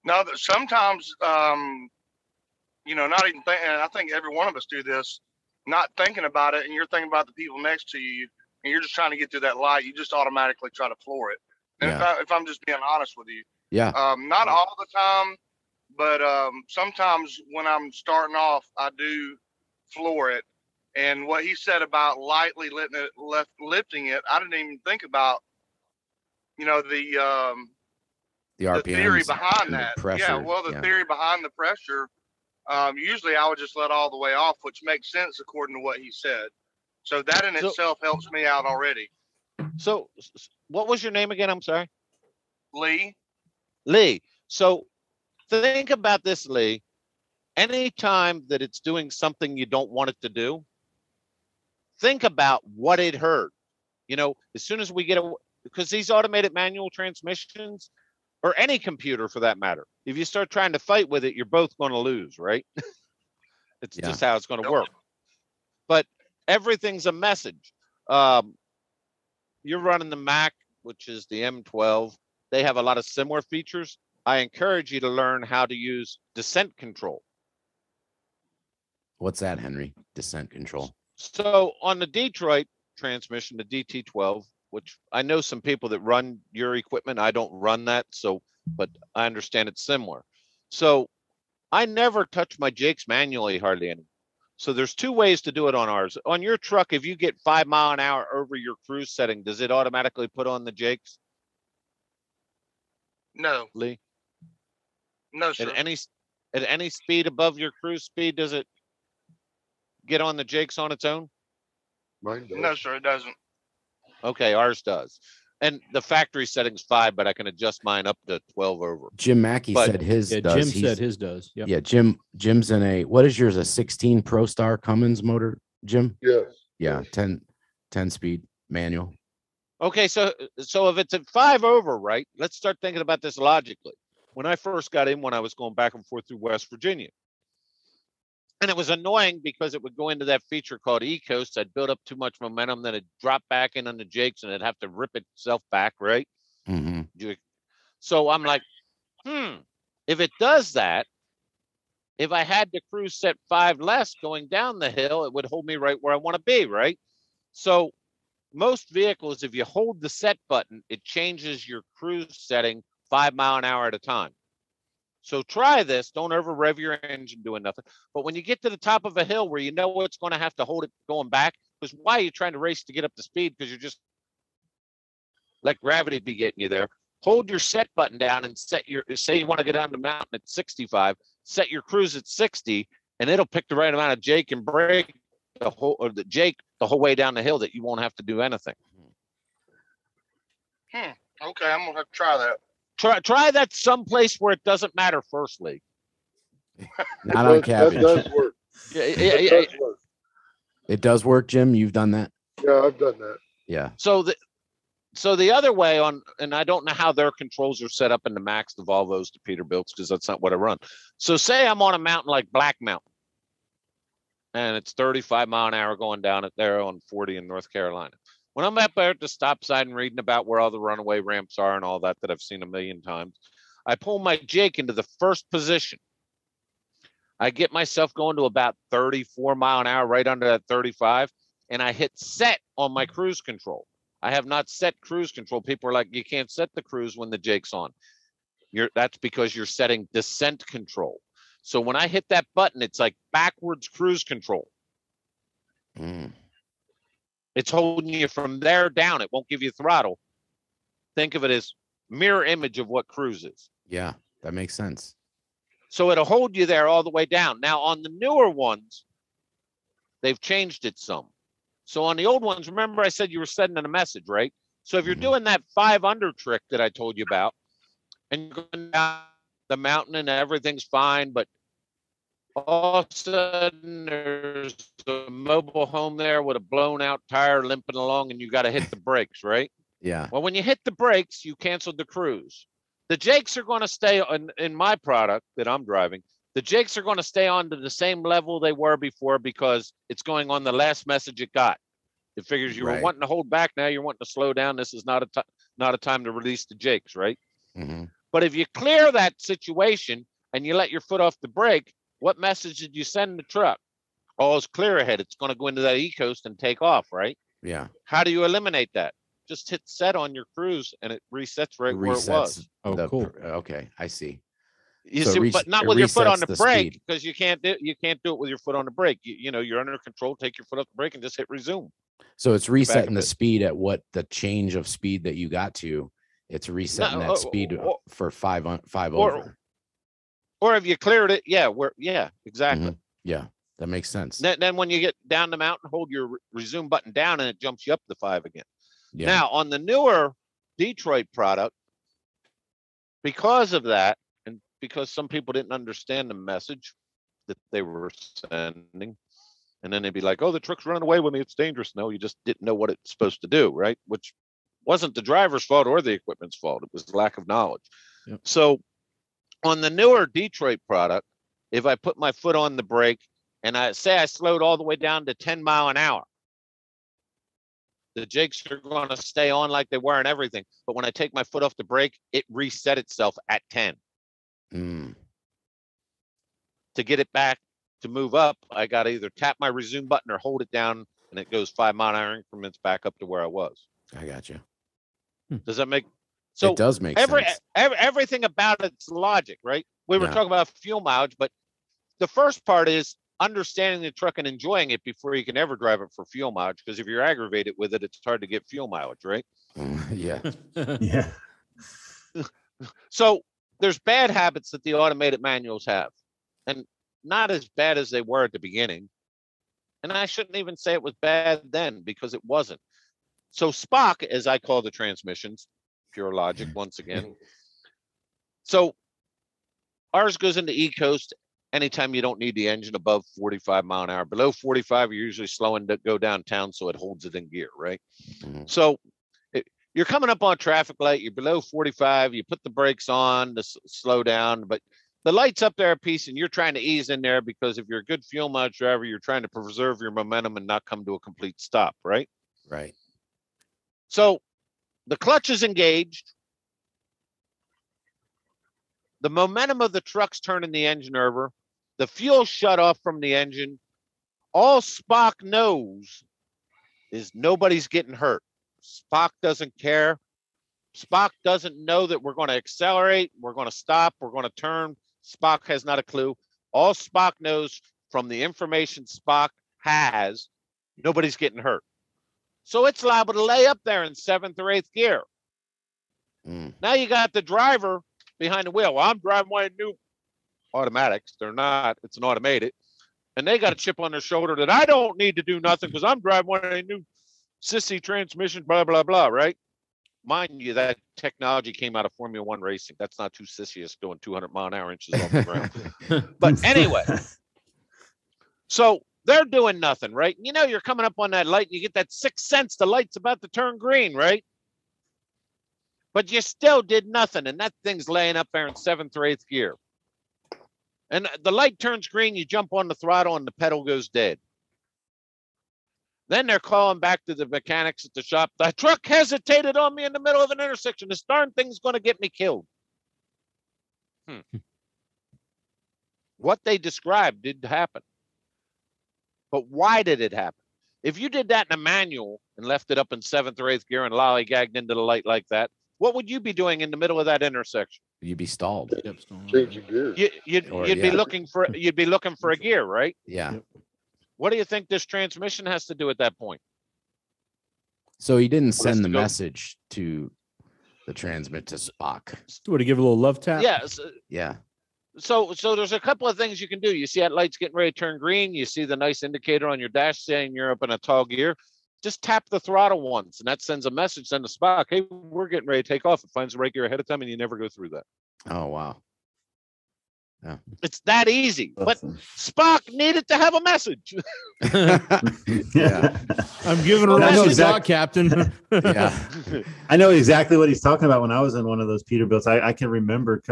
Speaker 5: No, sometimes, not even thinking, and I think every one of us do this, not thinking about it, and you're thinking about the people next to you, and you're just trying to get through that light, you just automatically try to floor it. And if I'm just being honest with you, not all the time, but sometimes when I'm starting off, I do floor it. And what he said about lightly lifting it, I didn't even think about, the
Speaker 2: RPMs,
Speaker 5: the theory behind
Speaker 2: the
Speaker 5: that.
Speaker 2: pressure,
Speaker 5: Yeah, well, the theory behind the pressure, usually I would just let all the way off, which makes sense according to what he said. So that in itself helps me out already.
Speaker 8: So what was your name again? I'm sorry.
Speaker 5: Lee.
Speaker 8: So think about this, Lee. Anytime that it's doing something you don't want it to do, think about what it heard. As soon as we get because these automated manual transmissions, or any computer for that matter, if you start trying to fight with it, you're both going to lose, right? It's just how it's going to work. But everything's a message. You're running the Mac, which is the M12. They have a lot of similar features. I encourage you to learn how to use descent control.
Speaker 2: What's that, Henry? Descent control.
Speaker 8: So on the Detroit transmission, the DT12, which I know some people that run your equipment. I don't run that, but I understand it's similar. So I never touch my Jakes manually hardly anymore. So there's two ways to do it on ours. On your truck, if you get 5 mile an hour over your cruise setting, does it automatically put on the Jakes?
Speaker 5: No.
Speaker 8: Lee?
Speaker 5: No, sir.
Speaker 8: At any speed above your cruise speed, does it get on the Jakes on its own?
Speaker 6: Mine does.
Speaker 5: No, sir, it doesn't.
Speaker 8: Okay, ours does. And the factory setting's 5, but I can adjust mine up to 12 over.
Speaker 2: Jim Mackey said his does.
Speaker 9: Jim said his does. Yep.
Speaker 2: Yeah, Jim's in what is yours, a 16 Pro Star Cummins motor, Jim?
Speaker 6: Yes.
Speaker 2: Yeah, 10 speed manual.
Speaker 8: Okay, so if it's at 5 over, right? Let's start thinking about this logically. When I first got in, when I was going back and forth through West Virginia, and it was annoying because it would go into that feature called E-Coast. I'd build up too much momentum, then it'd drop back in on the Jakes, and it'd have to rip itself back, right?
Speaker 2: Mm-hmm.
Speaker 8: So I'm like, if it does that, if I had to cruise set 5 less going down the hill, it would hold me right where I want to be, right? So most vehicles, if you hold the set button, it changes your cruise setting 5 mile an hour at a time. So try this. Don't over rev your engine doing nothing. But when you get to the top of a hill where you know it's going to have to hold it going back, because why are you trying to race to get up to speed? Because you're just let gravity be getting you there. Hold your set button down and set your, say you want to get down the mountain at 65, set your cruise at 60, and it'll pick the right amount of jake and brake the whole way down the hill that you won't have to do anything.
Speaker 5: Okay, I'm gonna have to try that.
Speaker 8: Try that someplace where it doesn't matter. Firstly,
Speaker 2: not on cabbage.
Speaker 6: That does work.
Speaker 8: Yeah.
Speaker 6: Does work.
Speaker 2: It does work, Jim. You've done that.
Speaker 6: Yeah, I've done that.
Speaker 2: Yeah.
Speaker 8: So the other way on, and I don't know how their controls are set up in the Max, the Volvos, the Peterbilts, because that's not what I run. So say I'm on a mountain like Black Mountain, and it's 35 mile an hour going down it there on 40 in North Carolina. When I'm up there at the stop sign and reading about where all the runaway ramps are and all that I've seen a million times, I pull my jake into the first position. I get myself going to about 34 mile an hour, right under that 35, and I hit set on my cruise control. I have not set cruise control. People are like, you can't set the cruise when the jake's on. That's because you're setting descent control. So when I hit that button, it's like backwards cruise control. It's holding you from there down. It won't give you throttle. Think of it as mirror image of what cruise is.
Speaker 2: Yeah, that makes sense.
Speaker 8: So it'll hold you there all the way down. Now on the newer ones, they've changed it some. So on the old ones, remember I said you were sending a message, right? So if you're doing that 5 under trick that I told you about, and you're going down the mountain and everything's fine, but all of a sudden there's a mobile home there with a blown out tire limping along and you got to hit the brakes, right?
Speaker 2: Yeah.
Speaker 8: Well, when you hit the brakes, you canceled the cruise. The jakes are going to stay in my product that I'm driving. The jakes are going to stay on to the same level they were before because it's going on the last message it got. It figures you were wanting to hold back. Now you're wanting to slow down. This is not a time to release the jakes, right?
Speaker 2: Mm-hmm.
Speaker 8: But if you clear that situation and you let your foot off the brake, what message did you send the truck? Oh, it's clear ahead. It's going to go into that E-coast and take off, right?
Speaker 2: Yeah.
Speaker 8: How do you eliminate that? Just hit set on your cruise and it resets right where it was.
Speaker 9: Oh, cool.
Speaker 2: Okay, I see.
Speaker 8: You see, but not with your foot on the brake because you can't do it with your foot on the brake. You know, you're under control. Take your foot off the brake and just hit resume.
Speaker 2: So it's resetting the speed at what the change of speed that you got to. It's resetting that speed for five over.
Speaker 8: Or if you cleared it, exactly.
Speaker 2: Mm-hmm. Yeah, that makes sense.
Speaker 8: Then when you get down the mountain, hold your resume button down and it jumps you up to 5 again. Yeah. Now on the newer Detroit product, because of that, and because some people didn't understand the message that they were sending, and then they'd be like, "Oh, the truck's running away with me. It's dangerous." No, you just didn't know what it's supposed to do, right? Which wasn't the driver's fault or the equipment's fault. It was lack of knowledge. Yep. So on the newer Detroit product, if I put my foot on the brake and I slowed all the way down to 10 mile an hour, the jakes are going to stay on like they were and everything. But when I take my foot off the brake, it reset itself at 10. To get it back to move up, I got to either tap my resume button or hold it down, and it goes 5 mile an hour increments back up to where I was.
Speaker 2: I got you.
Speaker 8: Does that make so?
Speaker 2: It does make sense.
Speaker 8: Everything about it's logic, right? We were talking about fuel mileage, but the first part is understanding the truck and enjoying it before you can ever drive it for fuel mileage. Because if you're aggravated with it, it's hard to get fuel mileage, right?
Speaker 2: Yeah.
Speaker 4: Yeah.
Speaker 8: So there's bad habits that the automated manuals have, and not as bad as they were at the beginning. And I shouldn't even say it was bad then because it wasn't. So Spock, as I call the transmissions, pure logic once again. So ours goes into E-coast anytime you don't need the engine above 45 mile an hour. Below 45, you're usually slowing to go downtown so it holds it in gear, right? Mm-hmm. So you're coming up on a traffic light, you're below 45, you put the brakes on to slow down, but the light's up there a piece and you're trying to ease in there because if you're a good fuel mileage driver, you're trying to preserve your momentum and not come to a complete stop, right?
Speaker 2: Right.
Speaker 8: So the clutch is engaged. The momentum of the truck's turning the engine over. The fuel shut off from the engine. All Spock knows is nobody's getting hurt. Spock doesn't care. Spock doesn't know that we're going to accelerate, we're going to stop, we're going to turn. Spock has not a clue. All Spock knows from the information Spock has, nobody's getting hurt. So it's liable to lay up there in 7th or 8th gear. Now you got the driver behind the wheel. Well, I'm driving one of the new automatics. They're not. It's an automated. And they got a chip on their shoulder that I don't need to do nothing because I'm driving one of the new sissy transmission, blah, blah, blah, right? Mind you, that technology came out of Formula One racing. That's not too sissy doing 200-mile-an-hour inches off the ground. But anyway, so they're doing nothing, right? You know, you're coming up on that light and you get that sixth sense the light's about to turn green, right? But you still did nothing, and that thing's laying up there in 7th or 8th gear. And the light turns green, you jump on the throttle, and the pedal goes dead. Then they're calling back to the mechanics at the shop. The truck hesitated on me in the middle of an intersection. This darn thing's going to get me killed. What they described did happen. But why did it happen? If you did that in a manual and left it up in 7th or 8th gear and lollygagged into the light like that, what would you be doing in the middle of that intersection?
Speaker 2: You'd be stalled.
Speaker 6: Changing gears.
Speaker 8: You'd be looking for a gear, right?
Speaker 2: Yeah.
Speaker 8: What do you think this transmission has to do at that point?
Speaker 2: So he didn't send the message to the transmit to Spock.
Speaker 9: Would he give a little love tap?
Speaker 8: Yes.
Speaker 2: Yeah.
Speaker 8: So there's a couple of things you can do. You see that light's getting ready to turn green. You see the nice indicator on your dash saying you're up in a tall gear. Just tap the throttle once, and that sends a message to Spock. Hey, we're getting ready to take off. It finds the right gear ahead of time, and you never go through that.
Speaker 2: Oh, wow. Yeah.
Speaker 8: It's that easy. But Spock needed to have a message.
Speaker 2: Yeah.
Speaker 9: I'm giving a message, Captain.
Speaker 2: Yeah.
Speaker 4: I know exactly what he's talking about. When I was in one of those Peterbilts, I can remember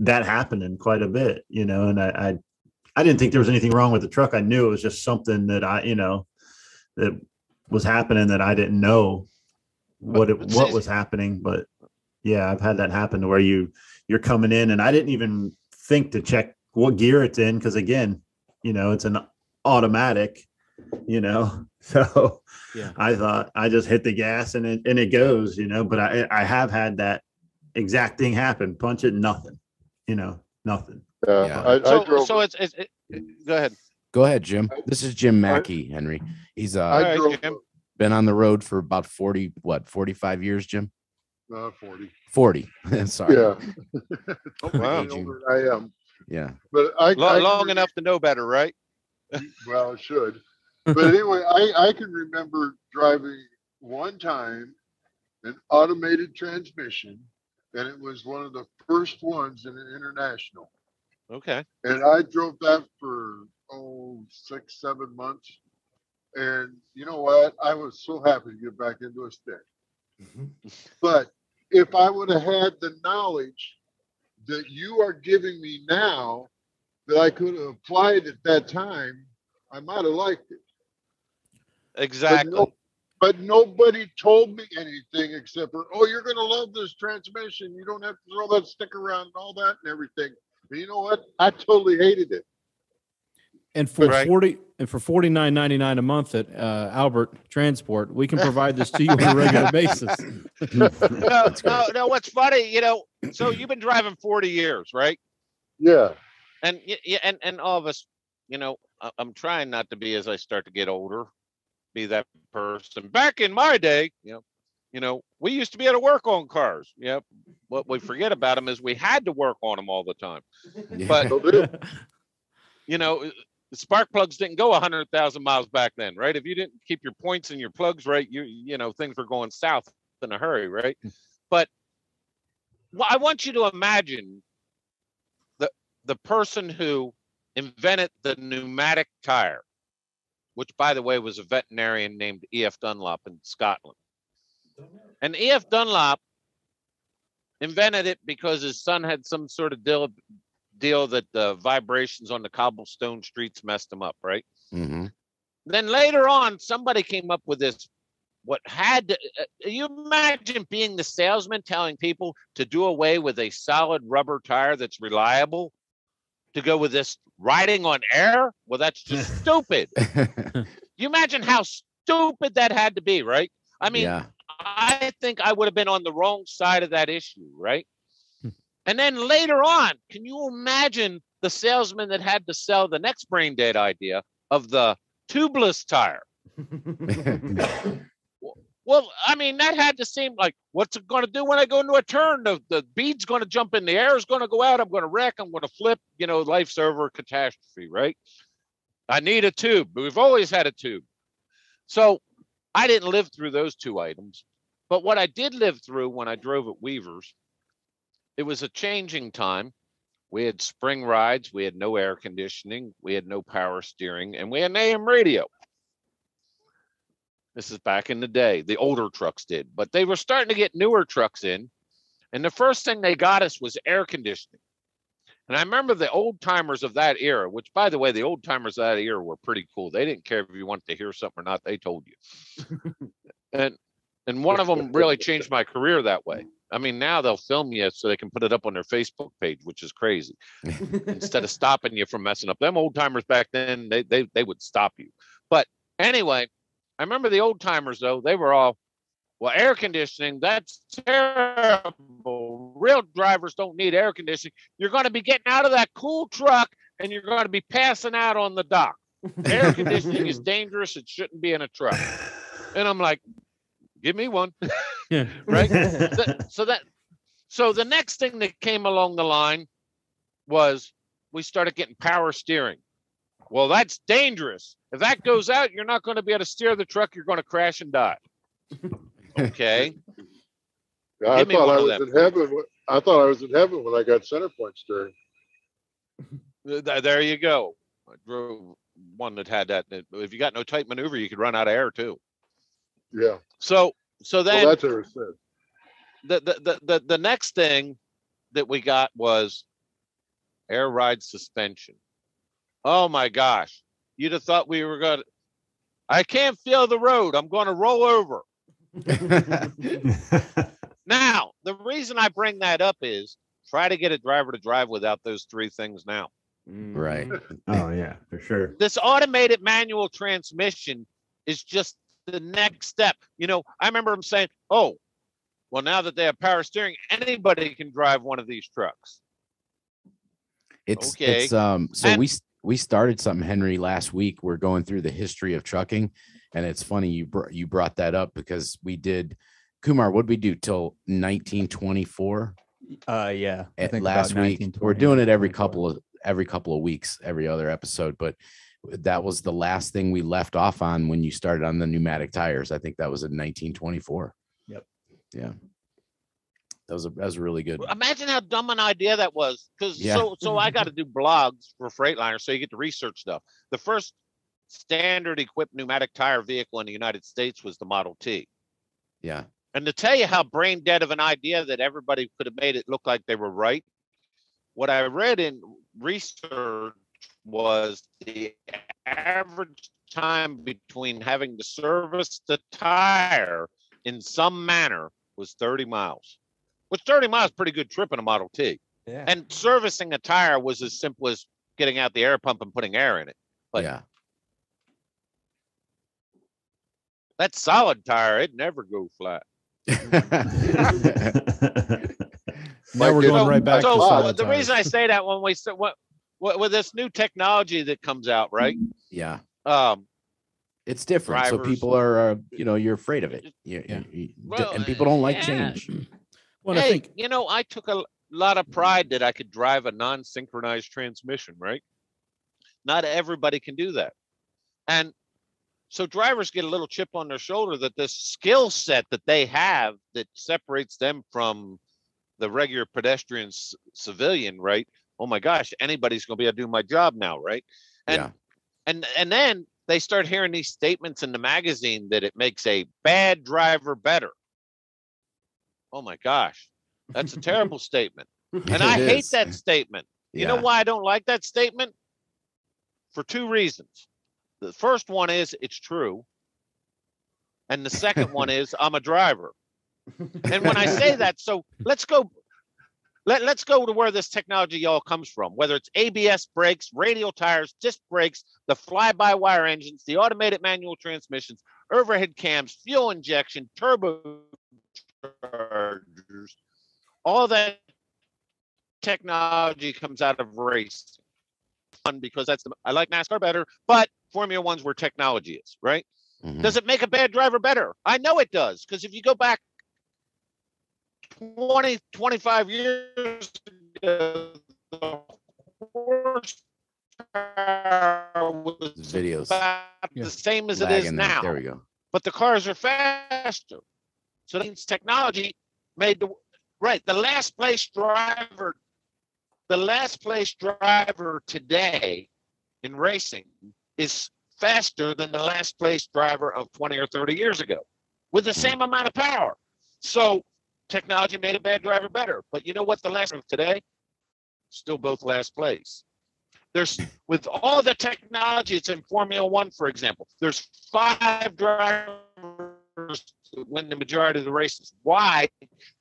Speaker 4: that happening quite a bit, you know, and I didn't think there was anything wrong with the truck. I knew it was just something that that was happening that I didn't know what was happening. But yeah, I've had that happen to where you're coming in and I didn't even think to check what gear it's in. Cause again, you know, it's an automatic, you know, so yeah. I thought I just hit the gas and it goes, you know, but I have had that exact thing happen. Punch it, nothing, you know, nothing.
Speaker 6: Yeah.
Speaker 8: So it's go ahead.
Speaker 2: Go ahead, Jim. This is Jim Mackey, Henry. He's been on the road for about 45 years, Jim?
Speaker 6: 40.
Speaker 2: 40. Sorry.
Speaker 6: Yeah.
Speaker 8: Wow.
Speaker 6: I am.
Speaker 2: Yeah.
Speaker 6: But
Speaker 8: long enough to know better, right?
Speaker 6: Well, it should. But anyway, I can remember driving one time an automated transmission, and it was one of the first ones in an international.
Speaker 8: Okay.
Speaker 6: And I drove that for 6-7 months. And you know what? I was so happy to get back into a stick. Mm-hmm. But if I would have had the knowledge that you are giving me now that I could have applied at that time, I might have liked it.
Speaker 8: Exactly.
Speaker 6: But nobody told me anything except for, you're going to love this transmission. You don't have to throw that stick around and all that and everything. But you know what? I totally hated it.
Speaker 9: And for $49.99 a month at Albert Transport, we can provide this to you on a regular basis.
Speaker 8: No. What's funny, you know? So you've been driving 40 years, right?
Speaker 6: Yeah.
Speaker 8: And all of us, you know, I'm trying not to be as I start to get older, be that person. Back in my day, you know, we used to be able to work on cars. Yeah. What we forget about them is we had to work on them all the time. Yeah. But you know. The spark plugs didn't go 100,000 miles back then, right? If you didn't keep your points and your plugs right, you know, things were going south in a hurry, right? But I want you to imagine the person who invented the pneumatic tire, which, by the way, was a veterinarian named E.F. Dunlop in Scotland. And E.F. Dunlop invented it because his son had some sort of deal that the vibrations on the cobblestone streets messed him up, right?
Speaker 2: Mm-hmm.
Speaker 8: Then later on, somebody came up with this. You imagine being the salesman telling people to do away with a solid rubber tire that's reliable to go with this riding on air? Well, that's just stupid. You imagine how stupid that had to be, right? I mean, I think I would have been on the wrong side of that issue, right? And then later on, can you imagine the salesman that had to sell the next brain dead idea of the tubeless tire? Well, I mean, that had to seem like, what's it going to do when I go into a turn? The bead's going to jump in, the air is going to go out, I'm going to wreck, I'm going to flip, life's over, catastrophe, right? I need a tube. We've always had a tube. So I didn't live through those two items. But what I did live through when I drove at Weaver's, it was a changing time. We had spring rides, we had no air conditioning, we had no power steering, and we had an AM radio. This is back in the day. The older trucks did, but they were starting to get newer trucks in. And the first thing they got us was air conditioning. And I remember the old timers of that era, which, by the way, the old timers of that era were pretty cool. They didn't care if you wanted to hear something or not. They told you. and one of them really changed my career that way. I mean, now they'll film you so they can put it up on their Facebook page, which is crazy. Instead of stopping you from messing up. Them old timers back then, they would stop you. But anyway, I remember the old timers, though, they were all, well, air conditioning, that's terrible. Real drivers don't need air conditioning. You're going to be getting out of that cool truck and you're going to be passing out on the dock. Air conditioning is dangerous. It shouldn't be in a truck. And I'm like, give me one.
Speaker 9: Yeah.
Speaker 8: Right? So the next thing that came along the line was we started getting power steering. Well, that's dangerous. If that goes out, you're not going to be able to steer the truck. You're going to crash and die. Okay.
Speaker 6: Yeah, I thought I was in heaven. I thought I was in heaven when I got center point steering.
Speaker 8: There you go. I drove one that had that. If you got no tight maneuver, you could run out of air too.
Speaker 6: Yeah.
Speaker 8: So then
Speaker 6: well, that's what it said.
Speaker 8: The next thing that we got was air ride suspension. Oh my gosh. You'd have thought we were going to, I can't feel the road. I'm going to roll over. Now, the reason I bring that up is try to get a driver to drive without those three things now.
Speaker 2: Right.
Speaker 4: Oh, yeah, for sure.
Speaker 8: This automated manual transmission is just the next step. I remember him saying, oh, well, now that they have power steering, anybody can drive one of these trucks.
Speaker 2: So we started something, Henry, last week. We're going through the history of trucking, and it's funny you brought that up because we did, Kumar, what'd we do till 1924?
Speaker 1: Yeah, I think
Speaker 2: last week. We're doing it every couple of weeks, every other episode, but that was the last thing we left off on when you started on the pneumatic tires. I think that was in 1924.
Speaker 1: Yep.
Speaker 2: Yeah. That was really good.
Speaker 8: Imagine how dumb an idea that was. Because so I got to do blogs for Freightliner, so you get to research stuff. The first standard equipped pneumatic tire vehicle in the United States was the Model T.
Speaker 2: Yeah.
Speaker 8: And to tell you how brain dead of an idea that everybody could have made it look like they were right, what I read in research was the average time between having to service the tire in some manner was 30 miles. Which 30 miles is pretty good trip in a Model T.
Speaker 1: Yeah.
Speaker 8: And servicing a tire was as simple as getting out the air pump and putting air in it. But
Speaker 2: yeah.
Speaker 8: That solid tire, it never go flat.
Speaker 9: Now we're going right back to solid
Speaker 8: the
Speaker 9: tires.
Speaker 8: reason I say that when we said what with this new technology that comes out, right?
Speaker 2: Yeah. It's different.
Speaker 8: Drivers,
Speaker 2: so people are, you're afraid of it. And people don't like change.
Speaker 9: Well,
Speaker 8: hey,
Speaker 9: I think
Speaker 8: I took a lot of pride that I could drive a non-synchronized transmission, right? Not everybody can do that. And so drivers get a little chip on their shoulder that this skill set that they have that separates them from the regular pedestrian civilian, right? Oh my gosh, anybody's going to be able to do my job now, right? And then they start hearing these statements in the magazine that it makes a bad driver better. Oh my gosh, that's a terrible statement. And I hate that statement. You know why I don't like that statement? For two reasons. The first one is it's true. And the second one is I'm a driver. And when I say that, so let's go to where this technology all comes from, whether it's ABS brakes, radial tires, disc brakes, the fly-by-wire engines, the automated manual transmissions. overhead cams, fuel injection, turbochargers, all that technology comes out of racing. Because I like NASCAR better, but Formula One's where technology is, right? Mm-hmm. Does it make a bad driver better? I know it does, because if you go back 20, 25 years ago, the horsepower was
Speaker 2: videos
Speaker 8: about the same as it is now.
Speaker 2: There we go.
Speaker 8: But the cars are faster. So that means technology made the last place driver today in racing is faster than the last place driver of 20 or 30 years ago with the same amount of power. So technology made a bad driver better. But you know what? The last of today, still both last place. There's, with all the technology, it's in Formula One, for example, there's 5 drivers that win the majority of the races. Why?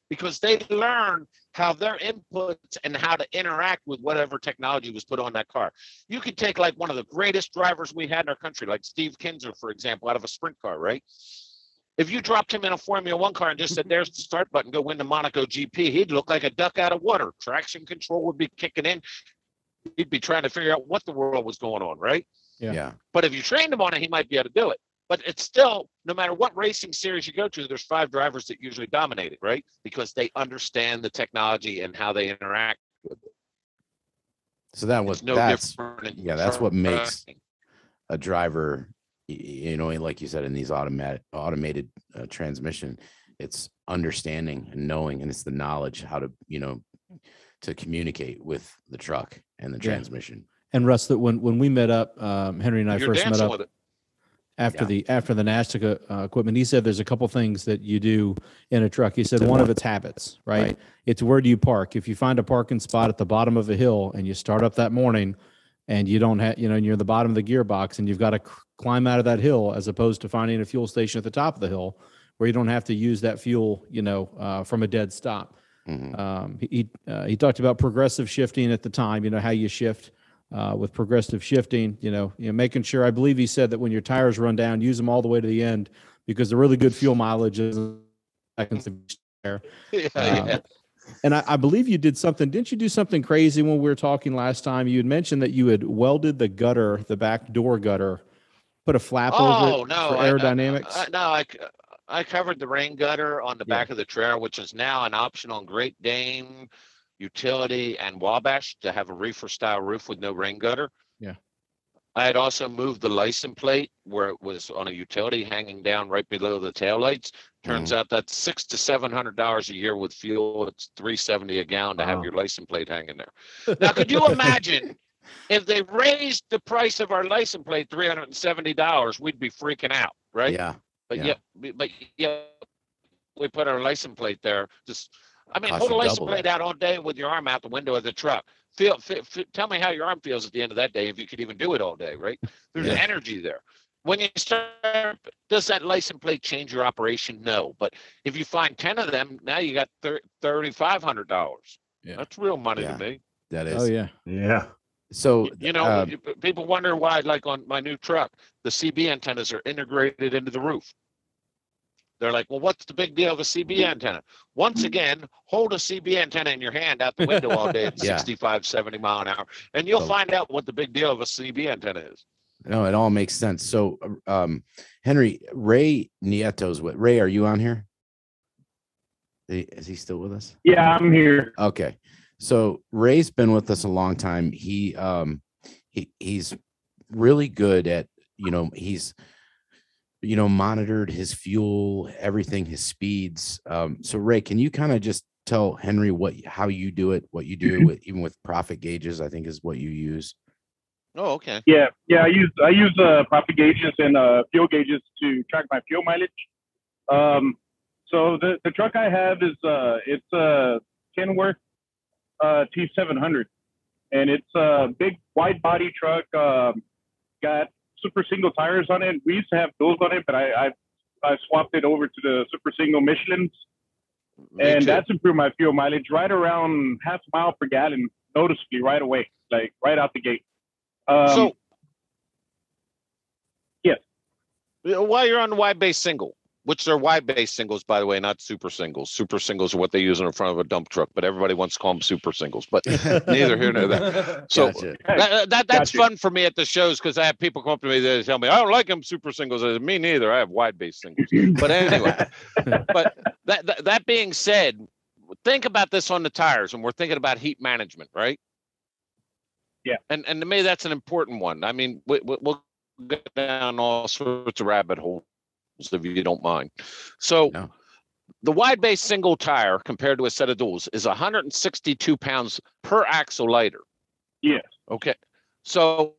Speaker 8: Because they learn how their inputs and how to interact with whatever technology was put on that car. You could take like one of the greatest drivers we had in our country, like Steve Kinser, for example, out of a sprint car, right? If you dropped him in a Formula One car and just said, there's the start button, go win the Monaco GP, he'd look like a duck out of water. Traction control would be kicking in. He'd be trying to figure out what the world was going on, right?
Speaker 2: Yeah.
Speaker 8: But if you trained him on it, he might be able to do it. But it's still, no matter what racing series you go to, there's 5 drivers that usually dominate it, right? Because they understand the technology and how they interact with it.
Speaker 2: So that's what makes a driver, you know, like you said, in these automated transmission, it's understanding and knowing, and it's the knowledge how to, you know, to communicate with the truck and the transmission.
Speaker 9: And Russ, that when we met up, Henry and I first met up after the NASTA equipment, he said there's a couple things that you do in a truck. He said one of it's habits, right? It's where do you park? If you find a parking spot at the bottom of a hill and you start up that morning and you don't have, you know, and you're at the bottom of the gearbox and you've got to climb out of that hill, as opposed to finding a fuel station at the top of the hill where you don't have to use that fuel, you know, from a dead stop. Mm-hmm. He talked about progressive shifting at the time, you know, how you shift with progressive shifting, you know, making sure, I believe he said that when your tires run down, use them all the way to the end, because the really good fuel mileage is seconds there. And I believe you did something. Didn't you do something crazy when we were talking last time? You had mentioned that you had welded the gutter, the back door gutter, put a flap over it for aerodynamics.
Speaker 8: I covered the rain gutter on the back of the trailer, which is now an option on Great Dane, Utility, and Wabash to have a reefer style roof with no rain gutter.
Speaker 9: Yeah.
Speaker 8: I had also moved the license plate where it was on a Utility hanging down right below the taillights. Turns out that's $600 to $700 a year with fuel. It's $3.70 a gallon to have your license plate hanging there. Now, could you imagine if they raised the price of our license plate $370? We'd be freaking out, right?
Speaker 2: Yeah.
Speaker 8: But we put our license plate there. Hold a license plate out all day with your arm out the window of the truck. Tell me how your arm feels at the end of that day, if you could even do it all day, right? There's energy there. When you start, does that license plate change your operation? No. But if you find 10 of them, now you got $3,500. Yeah. That's real money to me.
Speaker 2: That is.
Speaker 9: Oh, yeah.
Speaker 4: Yeah.
Speaker 2: So,
Speaker 8: you know, people wonder why, like on my new truck, the CB antennas are integrated into the roof. They're like, well, what's the big deal of a CB antenna? Once again, hold a CB antenna in your hand out the window all day at 65, 70 mile an hour, and you'll find out what the big deal of a CB antenna is.
Speaker 2: No, it all makes sense. So, Henry, Ray Nieto's with Ray. Are you on here? Is he still with us?
Speaker 10: Yeah, I'm here.
Speaker 2: Okay. So Ray's been with us a long time. He's really good at, he's, monitored his fuel, everything, his speeds. So Ray, can you kind of just tell Henry how you do it, what you do even with profit gauges, I think is what you use.
Speaker 8: Oh, okay.
Speaker 10: Yeah. I use profit gauges and fuel gauges to track my fuel mileage. So the truck I have is it's a Kenworth T700, and it's a big wide body truck. Got super single tires on it. We used to have those on it, but I swapped it over to the super single Michelins, and that's improved my fuel mileage right around half a mile per gallon noticeably right away, like right out the gate. Yes.
Speaker 8: While you're on the wide base single, which are wide base singles, by the way, not super singles. Super singles are what they use in front of a dump truck, but everybody wants to call them super singles. But neither here nor there. So that's fun for me at the shows because I have people come up to me that tell me I don't like them super singles. I said, me neither. I have wide base singles. But anyway, but that being said, think about this on the tires, and we're thinking about heat management, right?
Speaker 10: Yeah.
Speaker 8: And to me, that's an important one. I mean, we'll get down all sorts of rabbit holes if you don't mind. So the wide base single tire compared to a set of duals is 162 pounds per axle lighter.
Speaker 10: Yes.
Speaker 8: Okay. So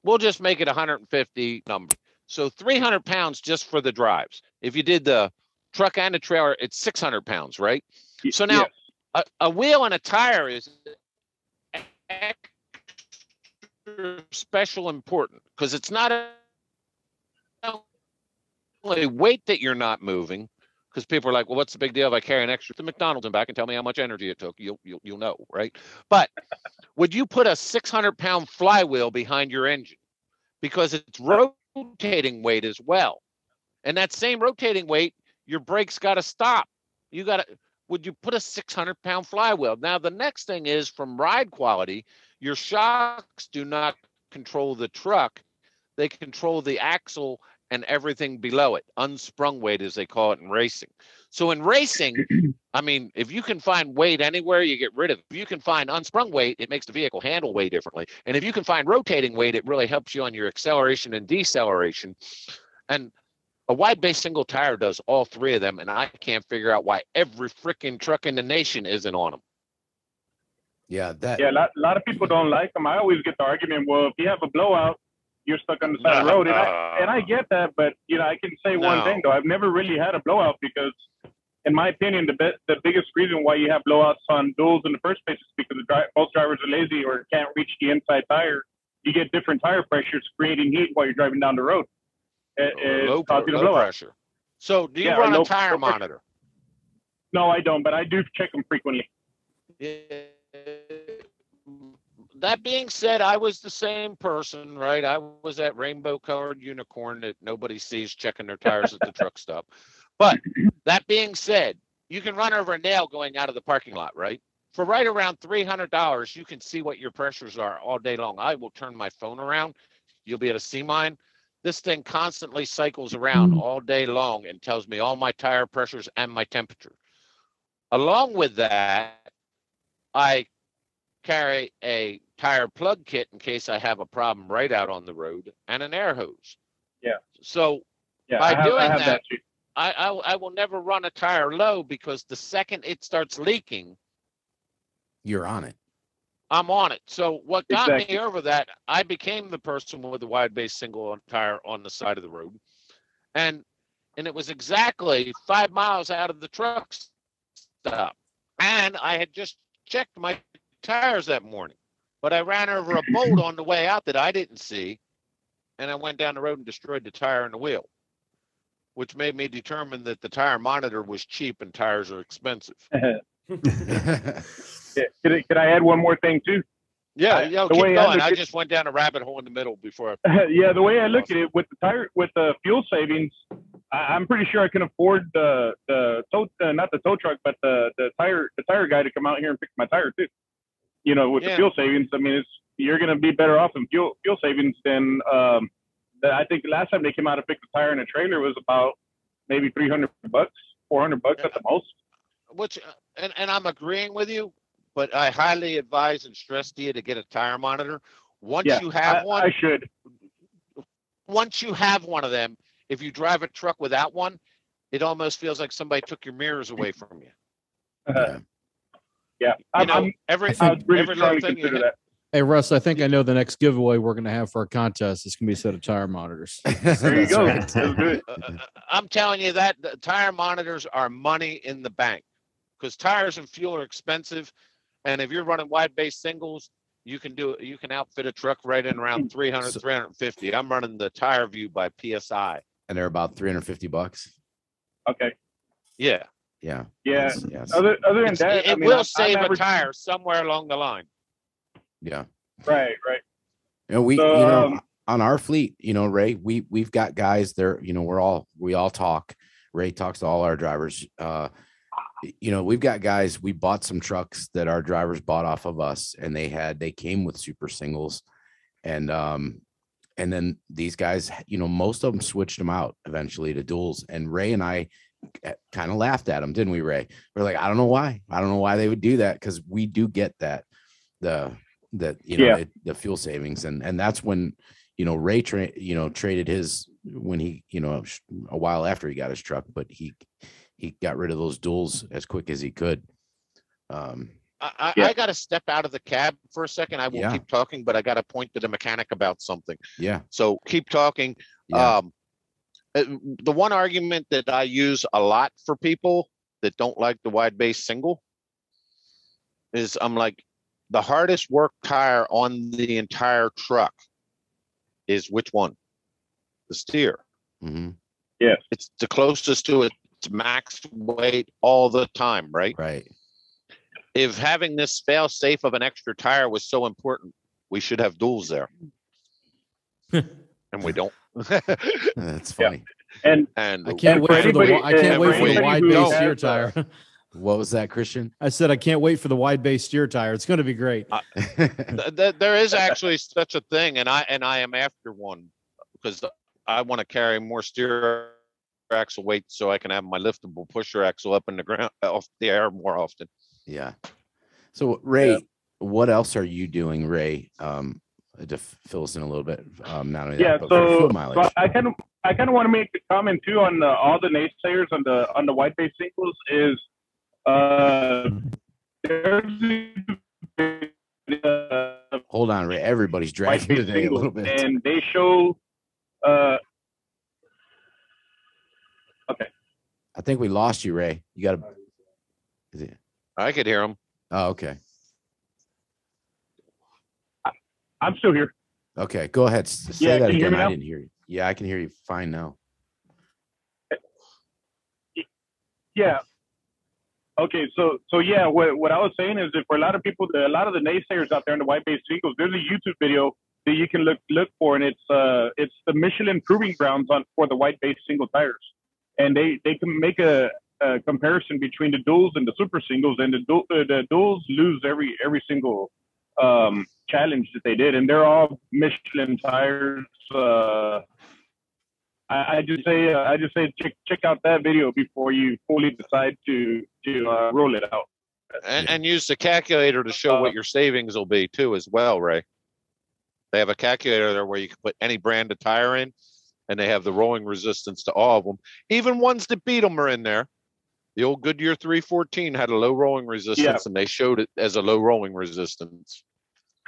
Speaker 8: we'll just make it 150 number. So 300 pounds just for the drives. If you did the truck and the trailer, it's 600 pounds, right? So now a wheel and a tire is special important because it's not only weight that you're not moving, because people are like, well, what's the big deal if I carry an extra to McDonald's and back and tell me how much energy it took? You'll know, right? But would you put a 600-pound flywheel behind your engine? Because it's rotating weight as well. And that same rotating weight, your brakes got to stop. Would you put a 600-pound flywheel? Now, the next thing is from ride quality, your shocks do not control the truck. They control the axle and everything below it. Unsprung weight, as they call it in racing. So in racing, I mean, if you can find weight anywhere, you get rid of it. If you can find unsprung weight, it makes the vehicle handle way differently. And if you can find rotating weight, it really helps you on your acceleration and deceleration. And a wide base single tire does all three of them, and I can't figure out why every freaking truck in the nation isn't on them.
Speaker 2: Yeah,
Speaker 10: a lot of people don't like them. I always get the argument, well, if you have a blowout, you're stuck on the side of the road. And I get that, but I can say one thing though. I've never really had a blowout because, in my opinion, the biggest reason why you have blowouts on duals in the first place is because most drivers are lazy or can't reach the inside tire. You get different tire pressures creating heat while you're driving down the road.
Speaker 8: Low pressure. So do you run a tire monitor?
Speaker 10: No, I don't, but I do check them frequently.
Speaker 8: Yeah. That being said, I was the same person, right? I was that rainbow-colored unicorn that nobody sees checking their tires at the truck stop. But that being said, you can run over a nail going out of the parking lot, right? For right around $300, you can see what your pressures are all day long. I will turn my phone around. You'll be able to see mine. This thing constantly cycles around all day long and tells me all my tire pressures and my temperature. Along with that, I carry a tire plug kit in case I have a problem right out on the road and an air hose.
Speaker 10: Yeah.
Speaker 8: So by doing that, I will never run a tire low because the second it starts leaking,
Speaker 2: you're on it.
Speaker 8: I'm on it. So what got me over that, I became the person with the wide base single tire on the side of the road. And it was exactly 5 miles out of the truck stop. And I had just checked my tires that morning, but I ran over a bolt on the way out that I didn't see. And I went down the road and destroyed the tire and the wheel, which made me determine that the tire monitor was cheap and tires are expensive.
Speaker 10: Could I add one more thing too?
Speaker 8: Yeah, keep going. I just went down a rabbit hole in the middle before.
Speaker 10: The way I look at it with the fuel savings, I'm pretty sure I can afford the tow, not the tow truck, but the tire guy to come out here and fix my tire too. With the fuel savings, I mean, you're going to be better off in fuel savings than I think the last time they came out to fix a tire in a trailer was about maybe $300, $400 at the most.
Speaker 8: Which, and I'm agreeing with you, but I highly advise and stress to you to get a tire monitor. Once you have one,
Speaker 10: I should.
Speaker 8: Once you have one of them, if you drive a truck without one, it almost feels like somebody took your mirrors away from you. Every little thing you have.
Speaker 9: Hey, Russ, I think I know the next giveaway we're going to have for our contest. It's going to be a set of tire monitors.
Speaker 10: There you go. Right.
Speaker 8: I'm telling you that the tire monitors are money in the bank because tires and fuel are expensive. And if you're running wide base singles, you can outfit a truck right in around 300, 350. I'm running the Tire View by PSI.
Speaker 2: And they're about $350.
Speaker 10: Okay.
Speaker 8: Yeah.
Speaker 2: Yeah.
Speaker 10: Yeah. Yes. Other than that,
Speaker 8: it will save a tire somewhere along the line.
Speaker 2: Yeah.
Speaker 10: Right.
Speaker 2: And we, on our fleet, Ray, we've got guys there, we all talk. Ray talks to all our drivers. We've got guys, we bought some trucks that our drivers bought off of us, and they came with super singles. And then these guys, most of them switched them out eventually to duals. And Ray and I kind of laughed at them, didn't we, Ray? We're like, I don't know why they would do that. Cause we do get that, the fuel savings. And that's when, Ray traded his, when he, a while after he got his truck, but he got rid of those duals as quick as he could.
Speaker 8: I got to step out of the cab for a second. I will keep talking, but I got to point to the mechanic about something.
Speaker 2: Yeah.
Speaker 8: So keep talking. Yeah. The one argument that I use a lot for people that don't like the wide base single is I'm like, the hardest work tire on the entire truck is which one? The steer.
Speaker 2: Mm-hmm.
Speaker 10: Yeah.
Speaker 8: It's the closest to its max weight all the time, right?
Speaker 2: Right.
Speaker 8: If having this fail safe of an extra tire was so important, we should have duals there. And we don't.
Speaker 2: That's funny.
Speaker 10: Yeah.
Speaker 8: And
Speaker 9: I can't wait for the wide base steer tire.
Speaker 2: What was that, Christian?
Speaker 9: I said I can't wait for the wide base steer tire. It's going to be great.
Speaker 8: There is actually such a thing, and I am after one because I want to carry more steer axle weight so I can have my liftable pusher axle up in the ground, off the air more often.
Speaker 2: Yeah. So Ray, what else are you doing, Ray? To fill us in a little bit. Not only that, but for fuel mileage.
Speaker 10: So I kind of want to make a comment too on all the naysayers on the wide base singles is
Speaker 2: hold on, Ray. Everybody's dragging today a little bit,
Speaker 10: and they show. Okay.
Speaker 2: I think we lost you, Ray. You got to. Is it?
Speaker 8: I could hear him.
Speaker 2: Oh, okay.
Speaker 10: I'm still here.
Speaker 2: Okay, go ahead. Say that again. I didn't hear you. Yeah, I can hear you fine now.
Speaker 10: Yeah. Okay, so yeah, what I was saying is that for a lot of people, a lot of the naysayers out there in the wide base singles, there's a YouTube video that you can look for, and it's the Michelin proving grounds for the wide base single tires, and they can make a comparison between the duals and the super singles, and the duals lose every single challenge that they did, and they're all Michelin tires. I just say check out that video before you fully decide to roll it out,
Speaker 8: and use the calculator to show what your savings will be too as well, Ray. They have a calculator there where you can put any brand of tire in, and they have the rolling resistance to all of them. Even ones that beat them are in there. The old Goodyear 314 had a low rolling resistance, and they showed it as a low rolling resistance.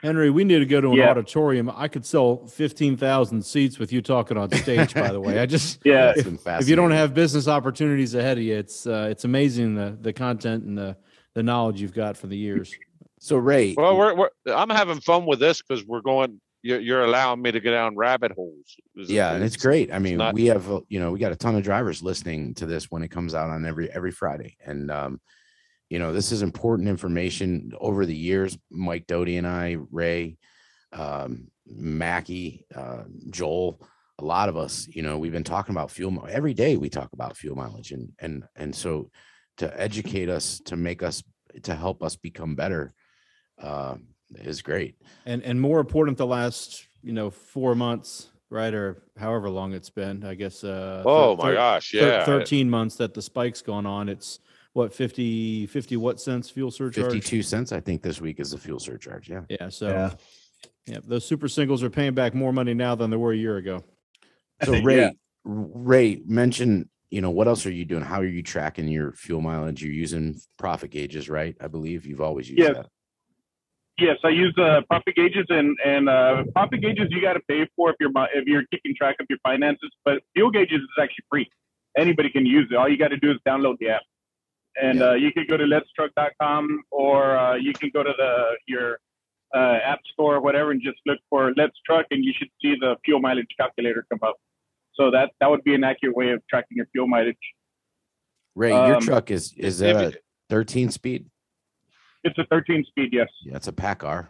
Speaker 9: Henry, we need to go to an auditorium. I could sell 15,000 seats with you talking on stage, by the way. I just, if you don't have business opportunities ahead of you, it's amazing the content and the knowledge you've got for the years.
Speaker 2: So Ray,
Speaker 8: well, I'm having fun with this because we're going. You're allowing me to go down rabbit holes.
Speaker 2: And it's great. I mean, we have, we got a ton of drivers listening to this when it comes out on every Friday. And, this is important information over the years. Mike Doty and I, Ray, Mackie, Joel, a lot of us, we've been talking about fuel every day. We talk about fuel mileage and so to educate us, to help us become better, is great.
Speaker 9: And more important the last 4 months, right, or however long it's been, I guess.
Speaker 8: My gosh,
Speaker 9: 13 months that the spike's gone on. It's what, 50 what cents fuel surcharge?
Speaker 2: 52 cents, I think, this week is the fuel surcharge.
Speaker 9: So those super singles are paying back more money now than they were a year ago.
Speaker 2: So Ray, mention, what else are you doing? How are you tracking your fuel mileage? You're using profit gauges, right? I believe you've always used that.
Speaker 10: Yes, I use profit gauges, and profit gauges you got to pay for if you're keeping track of your finances. But fuel gauges is actually free. Anybody can use it. All you got to do is download the app, and you can go to letstruck.com, or you can go to your app store or whatever, and just look for Let's Truck, and you should see the fuel mileage calculator come up. So that would be an accurate way of tracking your fuel mileage.
Speaker 2: Ray, your truck is that a 13 speed?
Speaker 10: It's a 13 speed, yes.
Speaker 2: Yeah, it's a PACCAR.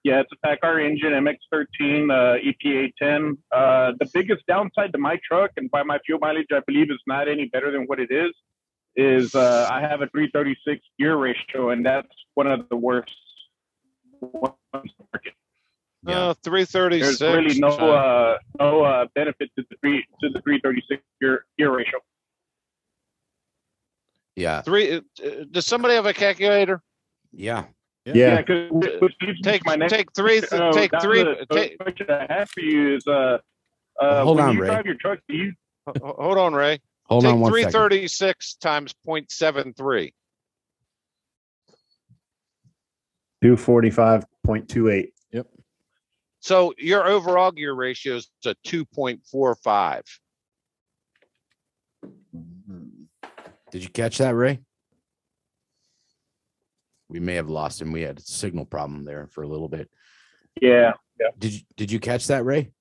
Speaker 10: Yeah, it's a PACCAR engine, MX-13, EPA 10. The biggest downside to my truck, and by my fuel mileage, I believe is not any better than what it is I have a 336 gear ratio, and that's one of the worst ones in the market.
Speaker 8: Yeah, 336.
Speaker 10: There's really no benefit to the 336 gear ratio.
Speaker 2: Yeah.
Speaker 8: Does somebody have a calculator?
Speaker 2: Yeah.
Speaker 10: Yeah.
Speaker 8: Take three.
Speaker 10: The question I have for you is,
Speaker 2: hold on,
Speaker 10: you
Speaker 2: Ray.
Speaker 10: drive your truck, do you?
Speaker 8: Hold on, Ray.
Speaker 2: Hold on one second.
Speaker 8: 336 times 0.73.
Speaker 4: 245.28.
Speaker 9: Yep.
Speaker 8: So your overall gear ratio is a 2.45.
Speaker 2: Did you catch that, Ray? We may have lost him. We had a signal problem there for a little bit.
Speaker 10: Yeah.
Speaker 2: Did you catch that, Ray?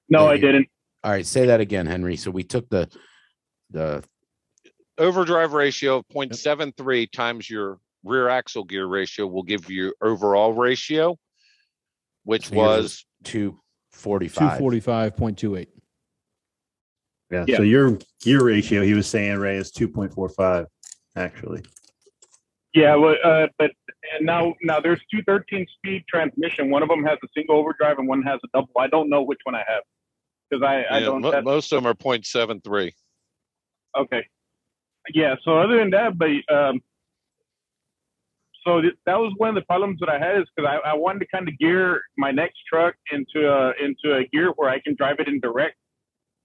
Speaker 10: No, I didn't.
Speaker 2: All right, say that again, Henry. So we took the
Speaker 8: overdrive ratio of 0.73 times your rear axle gear ratio will give you overall ratio, which was
Speaker 2: 245.
Speaker 9: 245.28.
Speaker 4: Yeah. So your gear ratio, he was saying, Ray, is 2.45 actually.
Speaker 10: Yeah, well, but now there's two 13-speed transmission. One of them has a single overdrive and one has a double. I don't know which one I have because I don't.
Speaker 8: Most of them are 0.73.
Speaker 10: Okay. Yeah. So other than that, but that was one of the problems that I had is because I wanted to kind of gear my next truck into a gear where I can drive it in direct,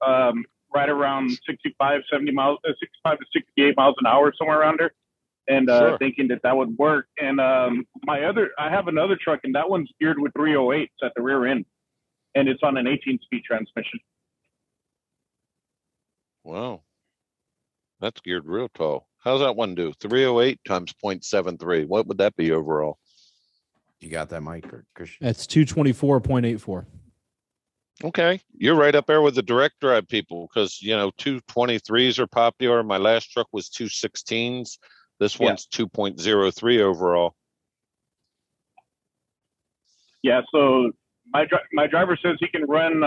Speaker 10: right around 65 to 68 miles an hour, somewhere around there. And thinking that would work. And I have another truck, and that one's geared with 308s at the rear end, and it's on an 18-speed transmission.
Speaker 8: Wow, that's geared real tall. How's that one do? 308 times 0.73. What would that be overall?
Speaker 2: You got that, Mike or Christian?
Speaker 9: That's 224.84.
Speaker 8: Okay, you're right up there with the direct drive people because 223s are popular. My last truck was 216s. This one's 2.03 overall.
Speaker 10: Yeah, so my driver says he can run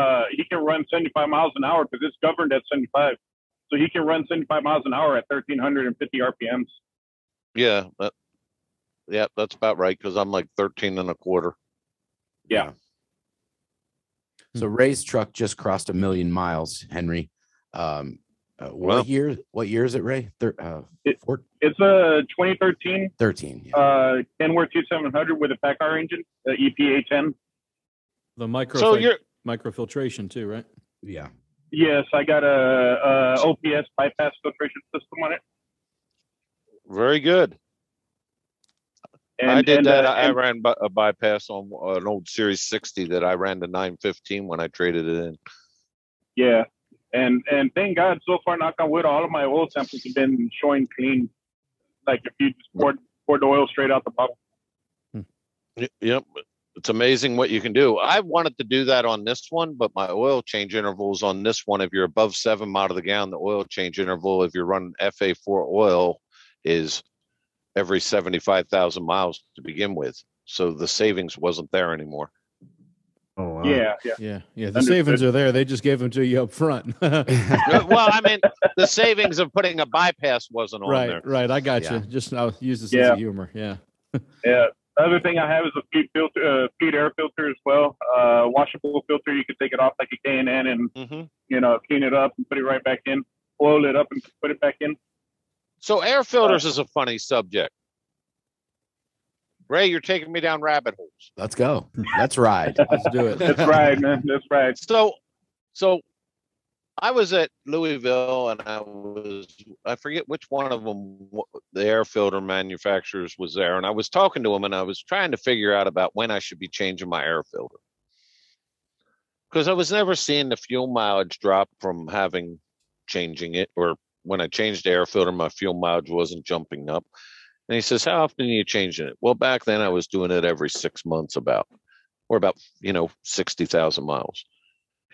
Speaker 10: 75 miles an hour because it's governed at 75. So he can run 75 miles an hour at 1,350 RPMs.
Speaker 8: Yeah, that's about right because I'm like 13 and a quarter.
Speaker 10: Yeah.
Speaker 2: So Ray's truck just crossed 1 million miles, Henry. What year is it, Ray?
Speaker 10: It's a 2013.
Speaker 2: 13. Yeah.
Speaker 10: Kenworth 2700 with a PACCAR engine, the EPA 10.
Speaker 9: The microfiltration too, right?
Speaker 2: Yeah.
Speaker 10: Yes, I got a OPS bypass filtration system on it.
Speaker 8: Very good. I ran a bypass on an old Series 60 that I ran to 915 when I traded it in.
Speaker 10: Yeah. And thank God, so far, knock on wood, all of my oil samples have been showing clean. Like if you just poured the oil straight out the bottle.
Speaker 8: Yep. It's amazing what you can do. I wanted to do that on this one, but my oil change intervals on this one, if you're above 7 miles to the gallon, the oil change interval, if you're running FA4 oil, is every 75,000 miles to begin with. So the savings wasn't there anymore.
Speaker 4: Oh, wow.
Speaker 10: Yeah.
Speaker 9: The savings are there. They just gave them to you up front.
Speaker 8: Well, I mean, the savings of putting a bypass wasn't on there.
Speaker 9: Right. I got you. Just I'll use this as a humor. Yeah.
Speaker 10: Yeah. The other thing I have is a feed air filter as well. Washable filter. You can take it off like a K&N and clean it up and put it right back in. Oil it up and put it back in.
Speaker 8: So air filters is a funny subject. Ray, you're taking me down rabbit holes.
Speaker 2: Let's go. Let's ride.
Speaker 9: Let's do it.
Speaker 10: That's right, man. That's right.
Speaker 8: So I was at Louisville and I forget which one of them, the air filter manufacturers was there. And I was talking to him and I was trying to figure out about when I should be changing my air filter. Because I was never seeing the fuel mileage drop from changing it, or when I changed the air filter, my fuel mileage wasn't jumping up. And he says, how often are you changing it? Well, back then I was doing it every 6 months about 60,000 miles.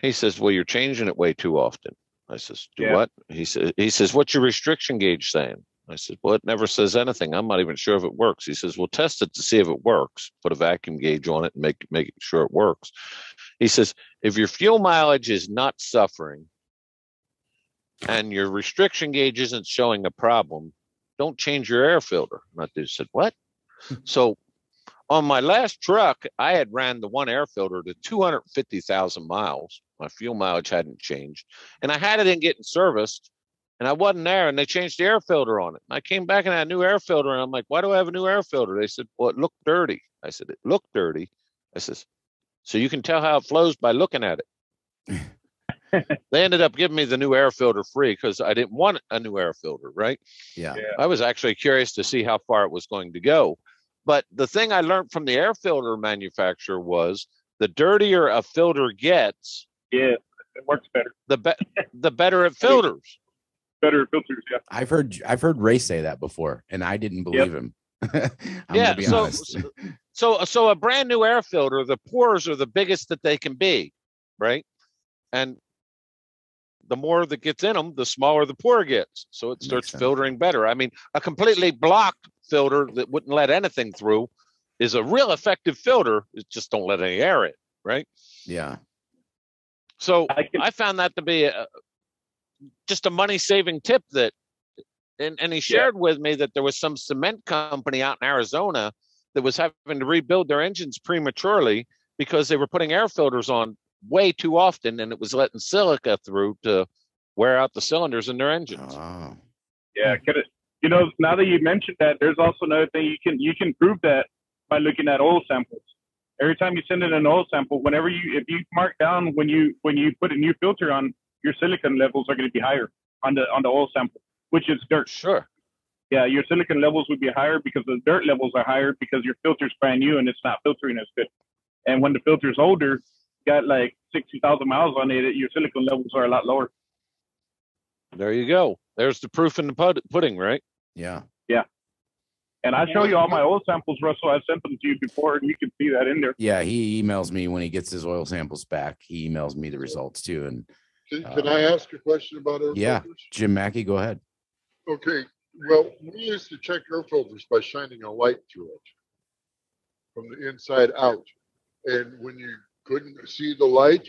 Speaker 8: He says, well, you're changing it way too often. I says, what? He says, what's your restriction gauge saying? I said, well, it never says anything. I'm not even sure if it works. He says, well, test it to see if it works. Put a vacuum gauge on it and make sure it works. He says, if your fuel mileage is not suffering and your restriction gauge isn't showing a problem, don't change your air filter. And I just said, what? So on my last truck, I had ran the one air filter to 250,000 miles. My fuel mileage hadn't changed. And I had it in getting serviced. And I wasn't there, and they changed the air filter on it. And I came back and had a new air filter, and I'm like, why do I have a new air filter? They said, well, it looked dirty. I said, it looked dirty. I says, so you can tell how it flows by looking at it. They ended up giving me the new air filter free because I didn't want a new air filter, right?
Speaker 2: Yeah.
Speaker 8: I was actually curious to see how far it was going to go. But the thing I learned from the air filter manufacturer was the dirtier a filter gets,
Speaker 10: it works better.
Speaker 8: The better it filters.
Speaker 10: Better filters, yeah.
Speaker 2: I've heard Ray say that before, and I didn't believe him. I'm gonna be honest.
Speaker 8: So a brand new air filter, the pores are the biggest that they can be, right? And the more that gets in them, the smaller the pore gets. So it starts filtering better. I mean, a completely blocked filter that wouldn't let anything through is a real effective filter. It just don't let any air in, right?
Speaker 2: Yeah.
Speaker 8: So I found that to be just a money-saving tip that, and he shared with me that there was some cement company out in Arizona that was having to rebuild their engines prematurely because they were putting air filters on way too often, and it was letting silica through to wear out the cylinders in their engines.
Speaker 2: Oh.
Speaker 10: Yeah, now that you mentioned that, there's also another thing you can prove that by looking at oil samples. Every time you send in an oil sample, if you mark down when you put a new filter on, your silicon levels are going to be higher on the oil sample, which is dirt.
Speaker 8: Sure.
Speaker 10: Yeah, your silicon levels would be higher because the dirt levels are higher because your filter's brand new and it's not filtering as good. And when the filter's older, got like 60,000 miles on it, your silicon levels are a lot lower.
Speaker 8: There you go. There's the proof in the pudding, right?
Speaker 2: Yeah.
Speaker 10: Yeah. And I show you all my oil samples, Russell. I sent them to you before, and you can see that in there.
Speaker 2: Yeah, he emails me when he gets his oil samples back. He emails me the results too. And
Speaker 6: can I ask a question about air filters?
Speaker 2: Jim Mackey, go ahead.
Speaker 6: Okay. Well, we used to check air filters by shining a light through it from the inside out. And when you couldn't see the light,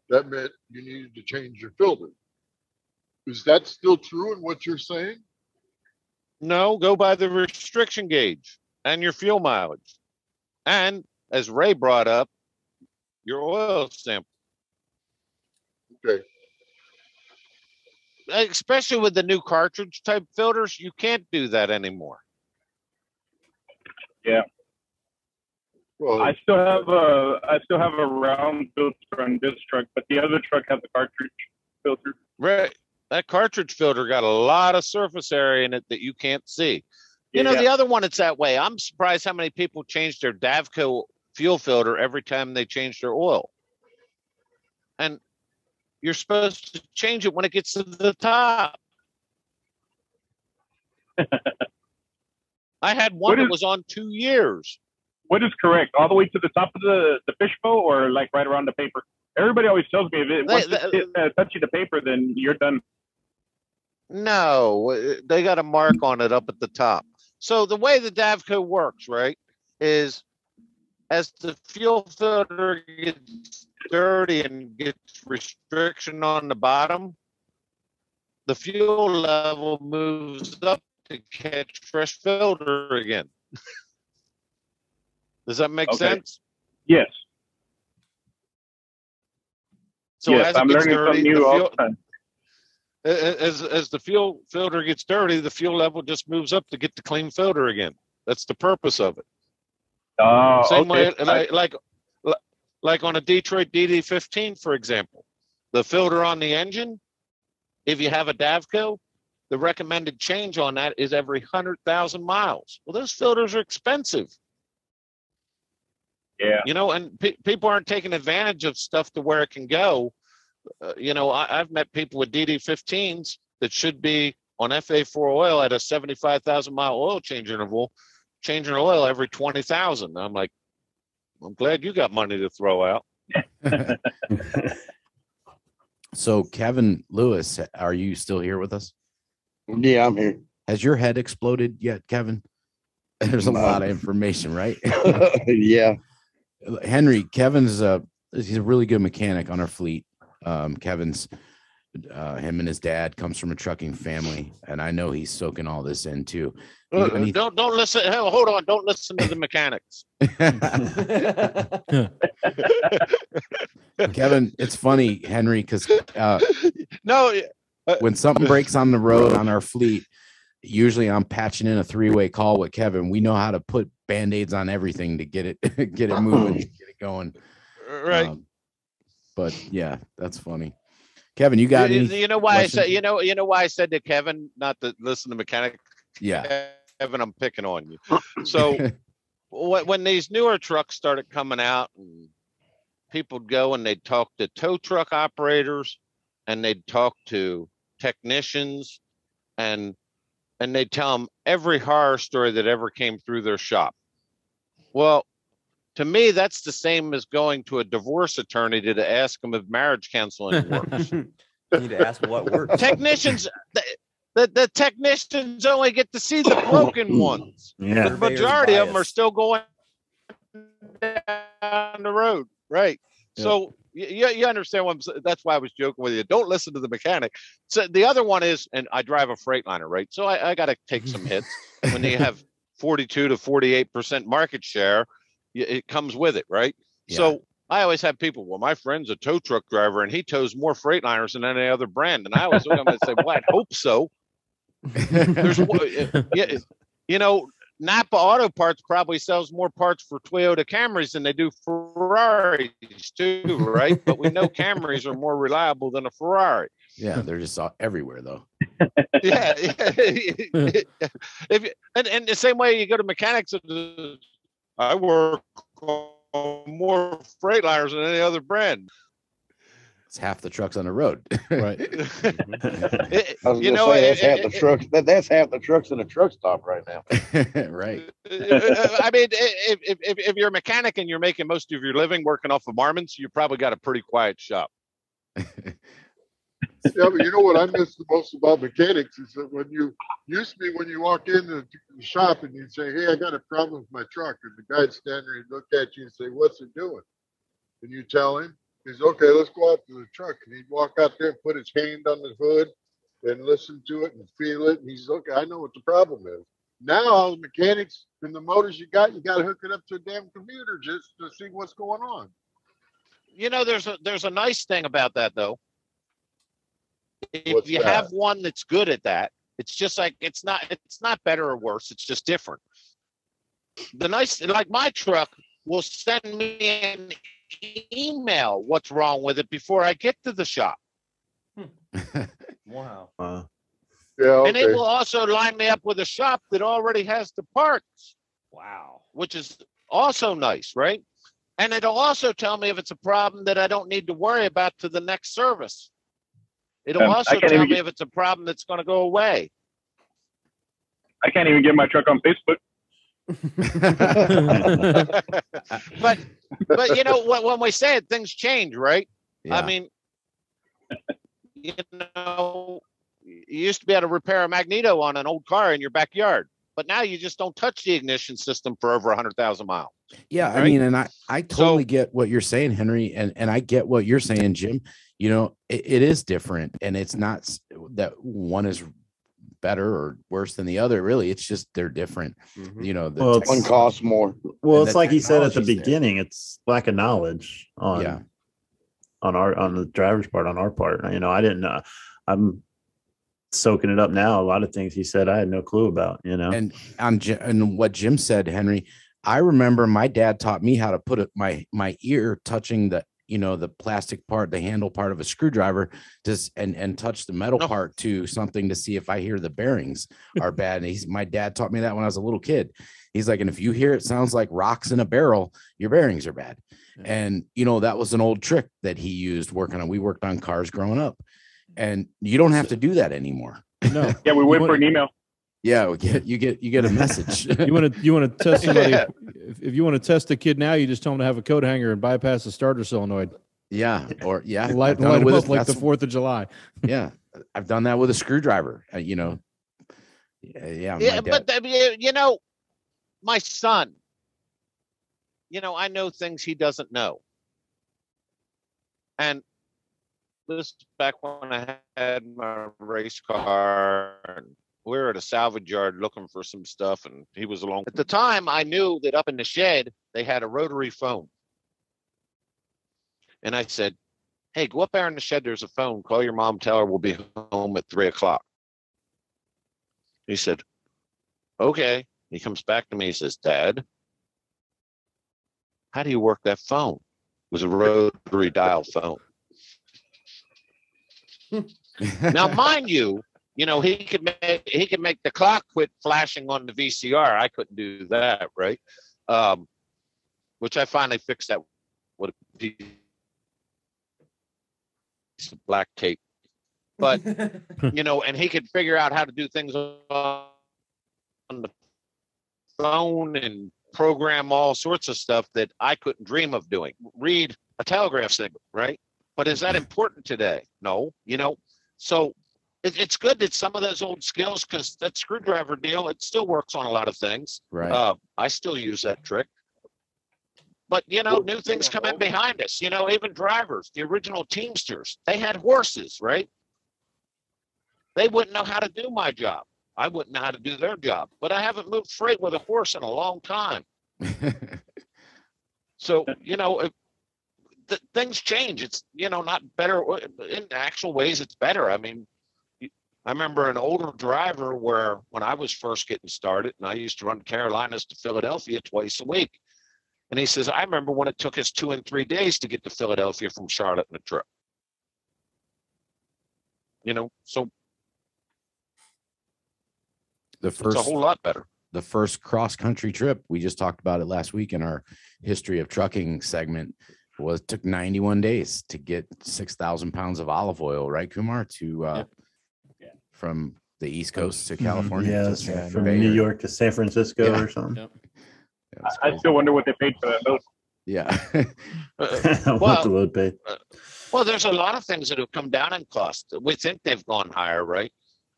Speaker 6: that meant you needed to change your filter. Is that still true in what you're saying?
Speaker 8: No, go by the restriction gauge and your fuel mileage. And as Ray brought up, your oil sample.
Speaker 6: Okay.
Speaker 8: Especially with the new cartridge type filters, you can't do that anymore.
Speaker 10: Yeah. Well, I still have a round filter on this truck, but the other truck has a cartridge filter.
Speaker 8: Right. That cartridge filter got a lot of surface area in it that you can't see. You know, the other one, it's that way. I'm surprised how many people change their Davco fuel filter every time they change their oil. And you're supposed to change it when it gets to the top. I had one that was on 2 years.
Speaker 10: What is correct? All the way to the top of the fishbowl, or like right around the paper? Everybody always tells me if it touches the paper, then you're done.
Speaker 8: No, they got a mark on it up at the top. So the way the Davco works, right, is as the fuel filter gets dirty and gets restriction on the bottom, the fuel level moves up to catch fresh filter again. Does that make sense?
Speaker 10: Yes.
Speaker 8: So
Speaker 10: yes, I'm learning something new all the time.
Speaker 8: As the fuel filter gets dirty, the fuel level just moves up to get the clean filter again. That's the purpose of it.
Speaker 10: Oh,
Speaker 8: Same way, like on a Detroit DD15, for example, the filter on the engine, if you have a Davco, the recommended change on that is every 100,000 miles. Well, those filters are expensive.
Speaker 10: Yeah.
Speaker 8: You know, and people aren't taking advantage of stuff to where it can go. You know, I've met people with DD15s that should be on FA4 oil at a 75,000 mile oil change interval, changing oil every 20,000. I'm like, I'm glad you got money to throw out.
Speaker 2: So, Kevin Lewis, are you still here with us?
Speaker 3: Yeah, I'm here.
Speaker 2: Has your head exploded yet, Kevin? There's a lot of information, right?
Speaker 11: Yeah.
Speaker 2: Henry, he's a really good mechanic on our fleet. Kevin's him and his dad comes from a trucking family, and I know he's soaking all this in too.
Speaker 8: Don't listen. Hell, hold on. Don't listen to the mechanics.
Speaker 2: Kevin, it's funny, Henry, because
Speaker 8: no,
Speaker 2: when something breaks on the road on our fleet, usually I'm patching in a 3-way call with Kevin. We know how to put Band-Aids on everything to get it moving, get it going.
Speaker 8: Right.
Speaker 2: But yeah, that's funny. Kevin, you got any?
Speaker 8: You know why questions? I said you know why I said to Kevin not to listen to mechanics.
Speaker 2: Yeah,
Speaker 8: Kevin, I'm picking on you. So when these newer trucks started coming out, and people would go and they'd talk to tow truck operators, and they'd talk to technicians, and they'd tell them every horror story that ever came through their shop. Well, to me, that's the same as going to a divorce attorney to ask them if marriage counseling works.
Speaker 3: You need to ask what works.
Speaker 8: Technicians, the technicians only get to see the broken ones.
Speaker 4: Yeah.
Speaker 8: The majority of them are still going down the road, right? Yeah. So you understand what I'm saying? That's why I was joking with you. Don't listen to the mechanic. So the other one is, and I drive a Freightliner, right? So I got to take some hits when they have 42 to 48% market share. It comes with it, right? Yeah. So I always have people, well, my friend's a tow truck driver and he tows more Freightliners than any other brand. And I always look at him and say, well, I'd hope so. There's, you know, Napa Auto Parts probably sells more parts for Toyota Camrys than they do Ferraris too, right? But we know Camrys are more reliable than a Ferrari.
Speaker 2: Yeah, they're just everywhere though.
Speaker 8: Yeah. And the same way you go to mechanics, I work on more Freightliners than any other brand.
Speaker 2: It's half the trucks on the road, right?
Speaker 11: I was gonna say that's half the trucks. That's half the trucks in a truck stop right now.
Speaker 2: Right.
Speaker 8: I mean, if you're a mechanic and you're making most of your living working off of Marmons, you probably got a pretty quiet shop.
Speaker 6: Yeah, but you know what I miss the most about mechanics is that when you walk into the shop and you say, hey, I got a problem with my truck, and the guy'd stand there and look at you and say, what's it doing? And you tell him, he's okay, let's go out to the truck. And he'd walk out there and put his hand on the hood and listen to it and feel it. And he's okay, I know what the problem is. Now all the mechanics and the motors you got to hook it up to a damn computer just to see what's going on.
Speaker 8: You know, there's a nice thing about that though. If
Speaker 6: What's
Speaker 8: you
Speaker 6: that?
Speaker 8: have one that's good at that, it's just like it's not better or worse, it's just different. The nice, like my truck will send me an email what's wrong with it before I get to the shop.
Speaker 3: Wow.
Speaker 6: Yeah, okay.
Speaker 8: And it will also line me up with a shop that already has the parts.
Speaker 3: Wow.
Speaker 8: Which is also nice, right? And it'll also tell me if it's a problem that I don't need to worry about to the next service. It'll also tell me if it's a problem that's going to go away.
Speaker 10: I can't even get my truck on Facebook.
Speaker 8: but you know when we say it, things change, right? Yeah. I mean, you know, you used to be able to repair a magneto on an old car in your backyard, but now you just don't touch the ignition system for over 100,000 miles.
Speaker 2: Yeah, right? I mean, and I totally get what you're saying, Henry, and I get what you're saying, Jim. You know, it is different, and it's not that one is better or worse than the other. Really, it's just they're different. Mm-hmm. You know,
Speaker 11: one costs more.
Speaker 4: Well, it's like he said at the beginning. It's lack of knowledge on the driver's part, on our part. You know, I didn't know. I'm soaking it up now. A lot of things he said I had no clue about. You know,
Speaker 2: and what Jim said, Henry. I remember my dad taught me how to put my ear touching the plastic part, the handle part of a screwdriver, and touch the metal part to something to see if I hear the bearings are bad. And my dad taught me that when I was a little kid. He's like, and if you hear it sounds like rocks in a barrel, your bearings are bad. Yeah. And that was an old trick that he used working on. We worked on cars growing up, and you don't have to do that anymore.
Speaker 10: No. Yeah, we wait for an email.
Speaker 2: Yeah, you get a message.
Speaker 9: you want to test somebody. If you want to test a kid now, you just tell them to have a coat hanger and bypass the starter solenoid.
Speaker 2: Yeah,
Speaker 9: light them up like the 4th of July.
Speaker 2: Yeah, I've done that with a screwdriver. Yeah,
Speaker 8: but my son, I know things he doesn't know. And this is back when I had my race car, and we were at a salvage yard looking for some stuff, and he was along. At the time, I knew that up in the shed, they had a rotary phone. And I said, hey, go up there in the shed. There's a phone. Call your mom. Tell her we'll be home at 3:00. He said, okay. He comes back to me. He says, Dad, how do you work that phone? It was a rotary dial phone. Now, mind you, he could make the clock quit flashing on the VCR. I couldn't do that, right? Which I finally fixed that with a piece of black tape. But and he could figure out how to do things on the phone and program all sorts of stuff that I couldn't dream of doing. Read a telegraph signal, right? But is that important today? No, So it's good that some of those old skills, because that screwdriver deal, it still works on a lot of things.
Speaker 2: Right.
Speaker 8: I still use that trick. But, new things come in behind us. Even drivers, the original Teamsters, they had horses, right? They wouldn't know how to do my job. I wouldn't know how to do their job. But I haven't moved freight with a horse in a long time. So, things change. It's, not better. In actual ways, it's better. I mean, I remember an older driver where when I was first getting started, and I used to run Carolinas to Philadelphia twice a week. And he says, I remember when it took us 2 and 3 days to get to Philadelphia from Charlotte in a truck. So it's a whole lot better.
Speaker 2: The first cross-country trip, we just talked about it last week in our history of trucking segment, took 91 days to get 6,000 pounds of olive oil, right, Kumar, to from the East Coast to California.
Speaker 4: From New York to San Francisco or something.
Speaker 10: Yep. I still wonder what they paid for that load.
Speaker 2: Yeah.
Speaker 4: What the load paid.
Speaker 8: Well, there's a lot of things that have come down in cost. We think they've gone higher, right?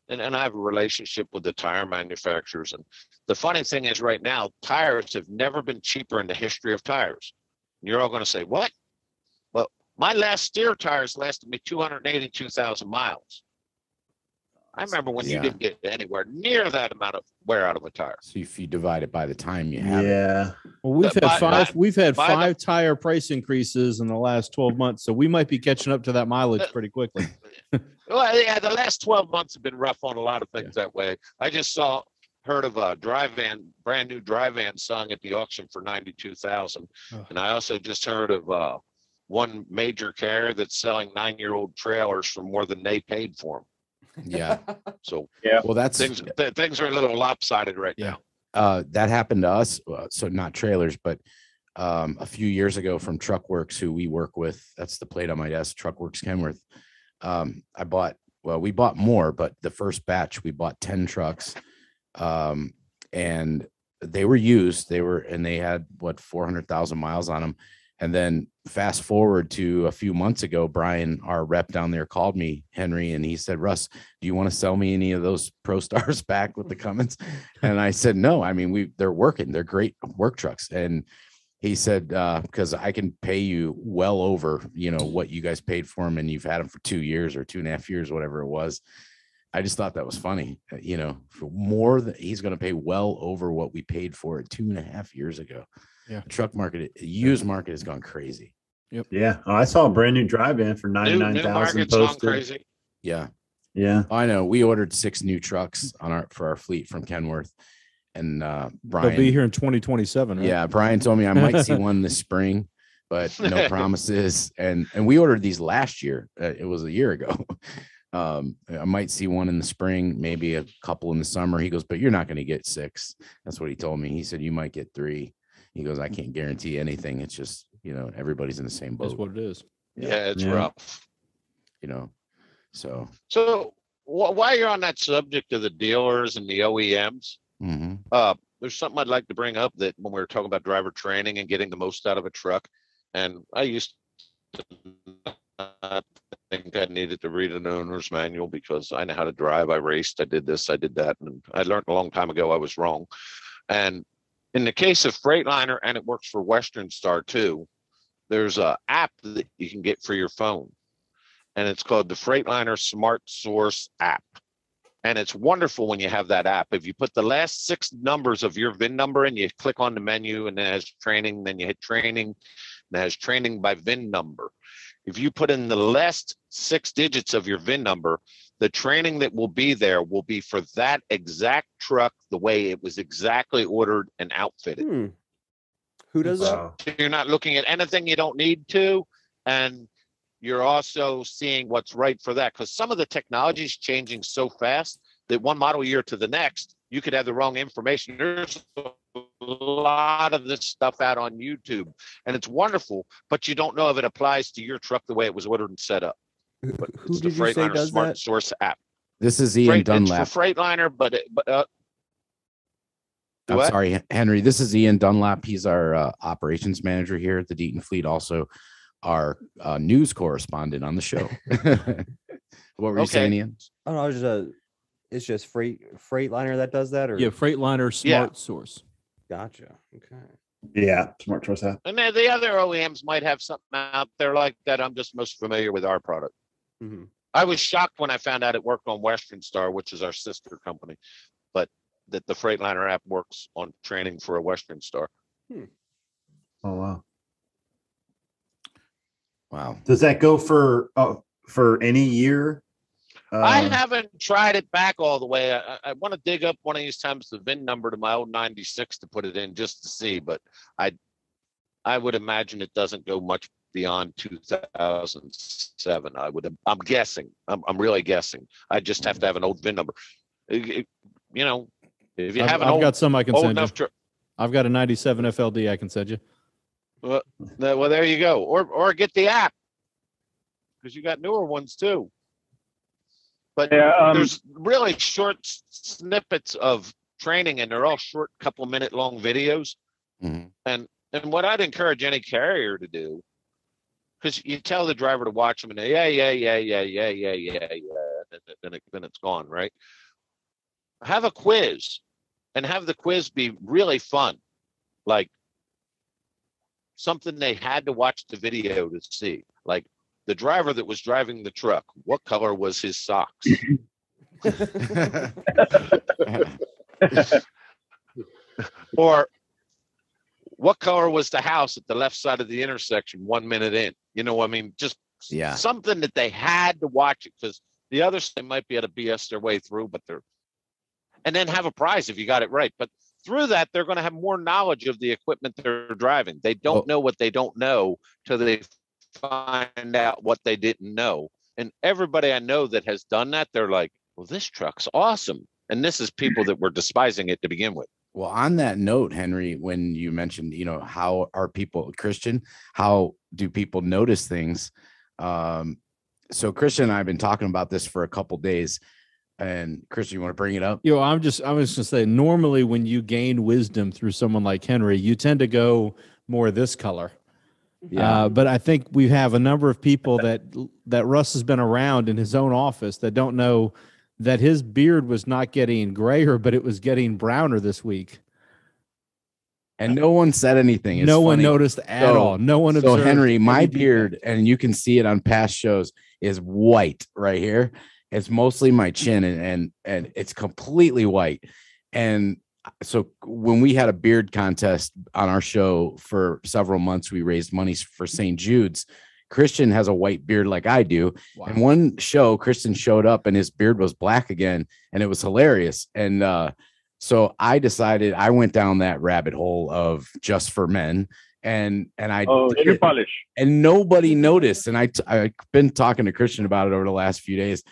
Speaker 8: And I have a relationship with the tire manufacturers. And the funny thing is right now, tires have never been cheaper in the history of tires. And you're all going to say, what? Well, my last steer tires lasted me 282,000 miles. I remember when you didn't get anywhere near that amount of wear out of a tire.
Speaker 2: So if you divide it by the time you have
Speaker 4: it.
Speaker 9: Well, we've had five tire price increases in the last 12 months, so we might be catching up to that mileage pretty quickly.
Speaker 8: Well, yeah, the last 12 months have been rough on a lot of things that way. I just heard of a brand new dry van sung at the auction for $92,000. And I also just heard of one major carrier that's selling 9-year-old trailers for more than they paid for them.
Speaker 2: Yeah.
Speaker 8: So
Speaker 2: well, that's
Speaker 8: things are a little lopsided right now.
Speaker 2: That happened to us. So not trailers, but a few years ago from Truckworks, who we work with. That's the plate on my desk, Truckworks Kenworth. We bought more, but the first batch we bought 10 trucks, and they were used. They had 400,000 miles on them. And then fast forward to a few months ago, Brian, our rep down there, called me, Henry, and he said, Russ, do you want to sell me any of those Pro Stars back with the Cummins? And I said, no, I mean, they're working. They're great work trucks. And he said, because I can pay you well over, what you guys paid for them, and you've had them for 2 years or 2.5 years, whatever it was. I just thought that was funny, for more than he's going to pay well over what we paid for it 2.5 years ago.
Speaker 9: Yeah.
Speaker 2: The truck market, used market has gone crazy.
Speaker 9: Yep.
Speaker 4: Yeah. I saw a brand new drive van for 99,000 posted.
Speaker 8: Crazy.
Speaker 2: Yeah.
Speaker 4: Yeah.
Speaker 2: I know. We ordered 6 new trucks for our fleet from Kenworth, and Brian,
Speaker 9: they'll be here in 2027. Right?
Speaker 2: Yeah. Brian told me I might see one this spring, but no promises. And we ordered these last year. It was a year ago. I might see one in the spring, maybe a couple in the summer. He goes, but you're not going to get 6. That's what he told me. He said, you might get 3. He goes, I can't guarantee anything. It's just, everybody's in the same boat.
Speaker 9: That's what it is.
Speaker 8: Yeah, it's rough.
Speaker 2: So
Speaker 8: while you're on that subject of the dealers and the OEMs, there's something I'd like to bring up that when we were talking about driver training and getting the most out of a truck, and I used to not think I needed to read an owner's manual because I know how to drive. I raced, I did this, I did that. And I learned a long time ago I was wrong. And in the case of Freightliner, and it works for Western Star too, there's an app that you can get for your phone. And it's called the Freightliner Smart Source app. And it's wonderful when you have that app. If you put the last 6 numbers of your VIN number in, you click on the menu and it has training, then you hit training, and it has training by VIN number. If you put in the last 6 digits of your VIN number, the training that will be there will be for that exact truck the way it was exactly ordered and outfitted.
Speaker 3: Who does that?
Speaker 8: So you're not looking at anything you don't need to, and you're also seeing what's right for that, because some of the technology is changing so fast that one model year to the next, you could have the wrong information. There's a lot of this stuff out on YouTube, and it's wonderful, but you don't know if it applies to your truck the way it was ordered and set up. But
Speaker 3: Who
Speaker 8: it's the
Speaker 3: did you say
Speaker 8: Freightliner
Speaker 3: does
Speaker 8: Smart
Speaker 3: that?
Speaker 8: Source app.
Speaker 2: This is Ian Dunlap.
Speaker 8: It's for Freightliner, but
Speaker 2: I'm
Speaker 8: what?
Speaker 2: sorry, Henry. This is Ian Dunlap. He's our operations manager here at the Deaton Fleet, also our news correspondent on the show. What were you saying, Ian?
Speaker 3: Oh, no, it's just Freightliner that does that, or
Speaker 9: Yeah, Freightliner Smart Source.
Speaker 3: Gotcha. Okay.
Speaker 4: Yeah, Smart Source app.
Speaker 8: And then the other OEMs might have something out there like that. I'm just most familiar with our product.
Speaker 3: Mm-hmm.
Speaker 8: I was shocked when I found out it worked on Western Star, which is our sister company, but that the Freightliner app works on training for a Western Star.
Speaker 4: Oh wow.
Speaker 2: Wow.
Speaker 4: Does that go for any year?
Speaker 8: I haven't tried it back all the way. I want to dig up one of these times the VIN number to my old 96 to put it in just to see, but I would imagine it doesn't go much beyond 2007. I'm guessing. I'm really guessing. I just have to have an old VIN number. You know, if you have an
Speaker 9: I've got some I can send you.
Speaker 8: Truck.
Speaker 9: I've got a 97 FLD I can send you.
Speaker 8: Well, there you go. Or get the app, because you got newer ones too. But there's really short snippets of training, and they're all short, couple-minute long videos.
Speaker 2: Mm-hmm.
Speaker 8: And what I'd encourage any carrier to do, because you tell the driver to watch them, and they, yeah, then it's gone, right? Have a quiz, and have the quiz be really fun, like something they had to watch the video to see, like the driver that was driving the truck, what color was his socks? Or what color was the house at the left side of the intersection 1 minute in? You know, I mean, just something that they had to watch it, because the others, they might be able to BS their way through, but and then have a prize if you got it right. But through that, they're going to have more knowledge of the equipment they're driving. They don't know what they don't know till they find out what they didn't know. And everybody I know that has done that, they're like, well, this truck's awesome. And this is people that were despising it to begin with.
Speaker 2: Well, on that note, Henry, when you mentioned, how are people, Christian, how do people notice things? So Christian and I have been talking about this for a couple of days. And Christian, you want to bring it up?
Speaker 9: I was going to say, normally when you gain wisdom through someone like Henry, you tend to go more this color. Yeah. But I think we have a number of people that Russ has been around in his own office that don't know that his beard was not getting grayer, but it was getting browner this week.
Speaker 2: And no one said anything.
Speaker 9: No one noticed at all. No one observed.
Speaker 2: So Henry, my beard, and you can see it on past shows, is white right here. It's mostly my chin, and it's completely white. And so when we had a beard contest on our show for several months, we raised money for St. Jude's. Christian has a white beard like I do. Wow. And one show, Christian showed up and his beard was black again, and it was hilarious. And so I decided, I went down that rabbit hole of Just for Men, and I
Speaker 10: shoe polish, and
Speaker 2: nobody noticed. And I've been talking to Christian about it over the last few days,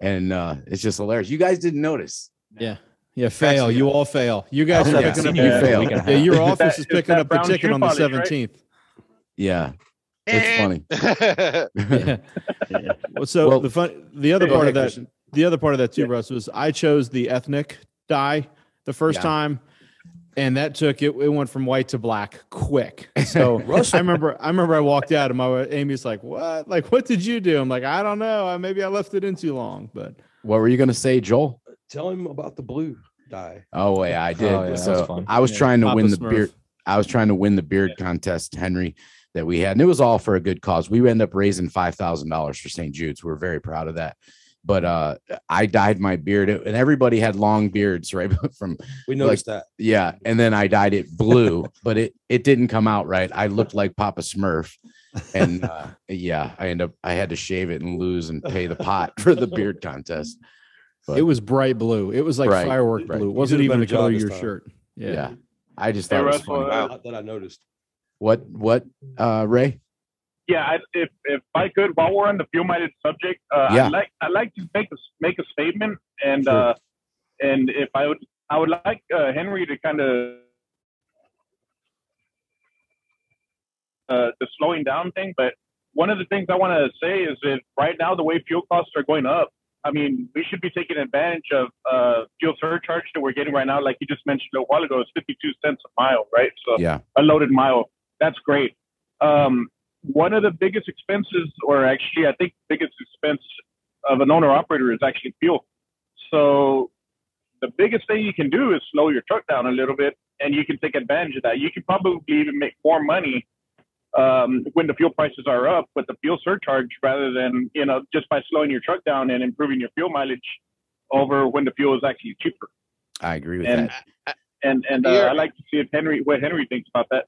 Speaker 2: and it's just hilarious. You guys didn't notice.
Speaker 9: Yeah, fail. You all fail. You guys are picking up.
Speaker 2: You fail.
Speaker 9: Yeah, your office is picking up the ticket on the 17th. Right?
Speaker 2: Yeah, it's funny.
Speaker 9: Yeah. Well, so the other part of that too, Russ, was I chose the ethnic dye the first time. And that took it went from white to black quick. So I remember I walked out and Amy's like, what? Like, what did you do? I'm like, I don't know. Maybe I left it in too long. But
Speaker 2: what were you going to say, Joel?
Speaker 12: Tell him about the blue dye.
Speaker 2: Oh, yeah, I did.
Speaker 13: Oh, yeah,
Speaker 2: so I was trying to win the beard. I was trying to win the beard contest, Henry, that we had. And it was all for a good cause. We ended up raising $5,000 for St. Jude's. We're very proud of that. But I dyed my beard, and everybody had long beards, right?
Speaker 12: We noticed that.
Speaker 2: Yeah. And then I dyed it blue, but it didn't come out right. I looked like Papa Smurf. And I had to shave it and lose and pay the pot for the beard contest. But
Speaker 9: it was bright blue. It was like firework blue. It wasn't even the color of your shirt.
Speaker 2: Yeah. I just thought it was funny.
Speaker 12: That I noticed.
Speaker 2: What, Ray?
Speaker 10: Yeah, if I could, while we're on the fuel mileage subject, I'd like to make a statement, and and if I would like Henry to kind of the slowing down thing. But one of the things I want to say is that right now the way fuel costs are going up, I mean, we should be taking advantage of fuel surcharge that we're getting right now. Like you just mentioned a while ago, it's 52 cents a mile, right? So a loaded mile, that's great. One of the biggest expenses, or actually, I think the biggest expense of an owner-operator is actually fuel. So the biggest thing you can do is slow your truck down a little bit, and you can take advantage of that. You can probably even make more money when the fuel prices are up with the fuel surcharge rather than, just by slowing your truck down and improving your fuel mileage over when the fuel is actually cheaper.
Speaker 2: I agree with that.
Speaker 10: And I'd like to see what Henry thinks about that.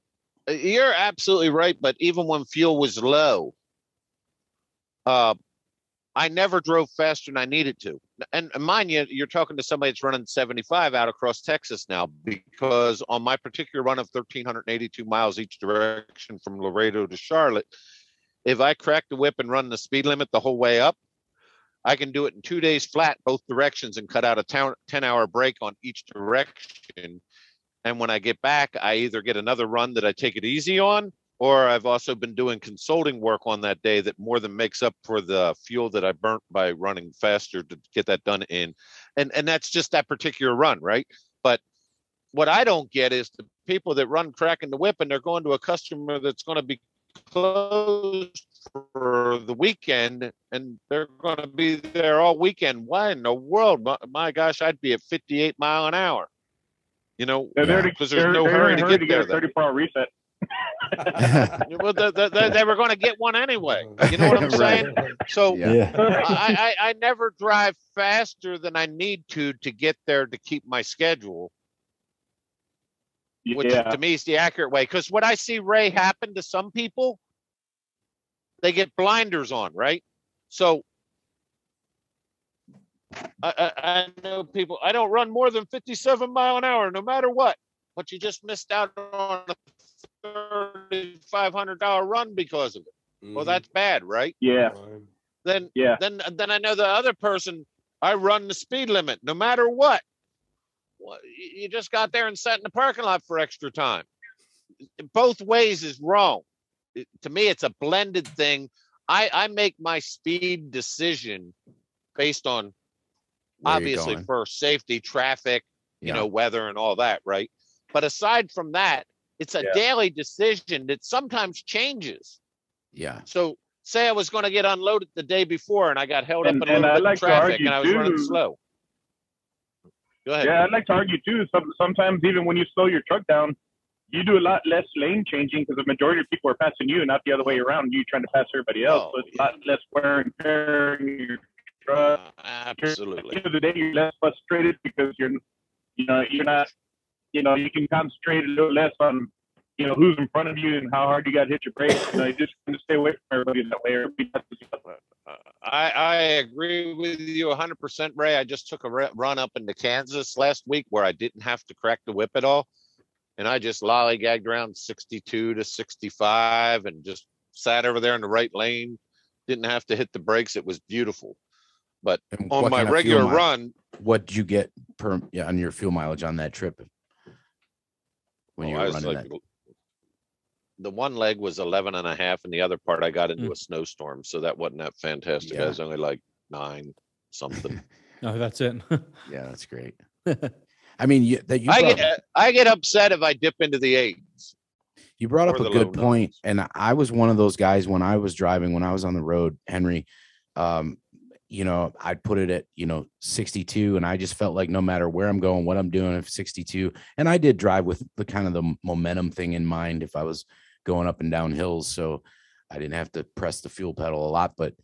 Speaker 8: You're absolutely right, but even when fuel was low, I never drove faster than I needed to. And mind you, you're talking to somebody that's running 75 out across Texas now, because on my particular run of 1,382 miles each direction from Laredo to Charlotte, if I crack the whip and run the speed limit the whole way up, I can do it in 2 days flat, both directions, and cut out a 10-hour break on each direction. And when I get back, I either get another run that I take it easy on, or I've also been doing consulting work on that day that more than makes up for the fuel that I burnt by running faster to get that done in. And that's just that particular run, right? But what I don't get is the people that run cracking the whip and they're going to a customer that's going to be closed for the weekend and they're going to be there all weekend. Why in the world? My gosh, I'd be at 58 mile an hour. Because there's no hurry to get there.
Speaker 10: 34-hour reset.
Speaker 8: Well, they were going to get one anyway. You know what I'm saying? So I never drive faster than I need to get there to keep my schedule. Which to me is the accurate way. Because what I see, Ray, happen to some people, they get blinders on, right? So I know people, I don't run more than 57 mile an hour, no matter what. But you just missed out on a $3,500 run because of it. Well, that's bad, right?
Speaker 10: Yeah.
Speaker 8: Then I know the other person, I run the speed limit, no matter what. Well, you just got there and sat in the parking lot for extra time. Both ways is wrong. To me, it's a blended thing. I make my speed decision based on obviously first safety, traffic, weather and all that, right? But aside from that, it's a daily decision that sometimes changes.
Speaker 2: Yeah.
Speaker 8: So say I was going to get unloaded the day before and I got held up in a little bit of traffic and I was running slow. Go ahead.
Speaker 10: Yeah, I'd like to argue too. Sometimes even when you slow your truck down, you do a lot less lane changing because the majority of people are passing you, not the other way around. You trying to pass everybody else, so it's a lot less wear and tear in your truck.
Speaker 8: Absolutely.
Speaker 10: At the end of the day, you're less frustrated because you're not. You can concentrate a little less on, who's in front of you and how hard you got to hit your brakes. You just kind of stay away from everybody that way.
Speaker 8: I agree with you 100%, Ray. I just took a run up into Kansas last week where I didn't have to crack the whip at all. And I just lollygagged around 62 to 65 and just sat over there in the right lane. Didn't have to hit the brakes. It was beautiful. But on my regular run.
Speaker 2: What did you get on your fuel mileage on that trip? When you were running that?
Speaker 8: The one leg was 11 and a half and the other part I got into a snowstorm. So that wasn't that fantastic. I was only like 9 something.
Speaker 9: Oh, that's it.
Speaker 2: Yeah, that's great. I mean,
Speaker 8: I get upset if I dip into the 8s.
Speaker 2: You brought up a good point, and I was one of those guys when I was driving, when I was on the road, Henry. You know, I'd put it at 62, and I just felt like no matter where I'm going, what I'm doing, if 62, and I did drive with the kind of the momentum thing in mind if I was going up and down hills, so I didn't have to press the fuel pedal a lot, but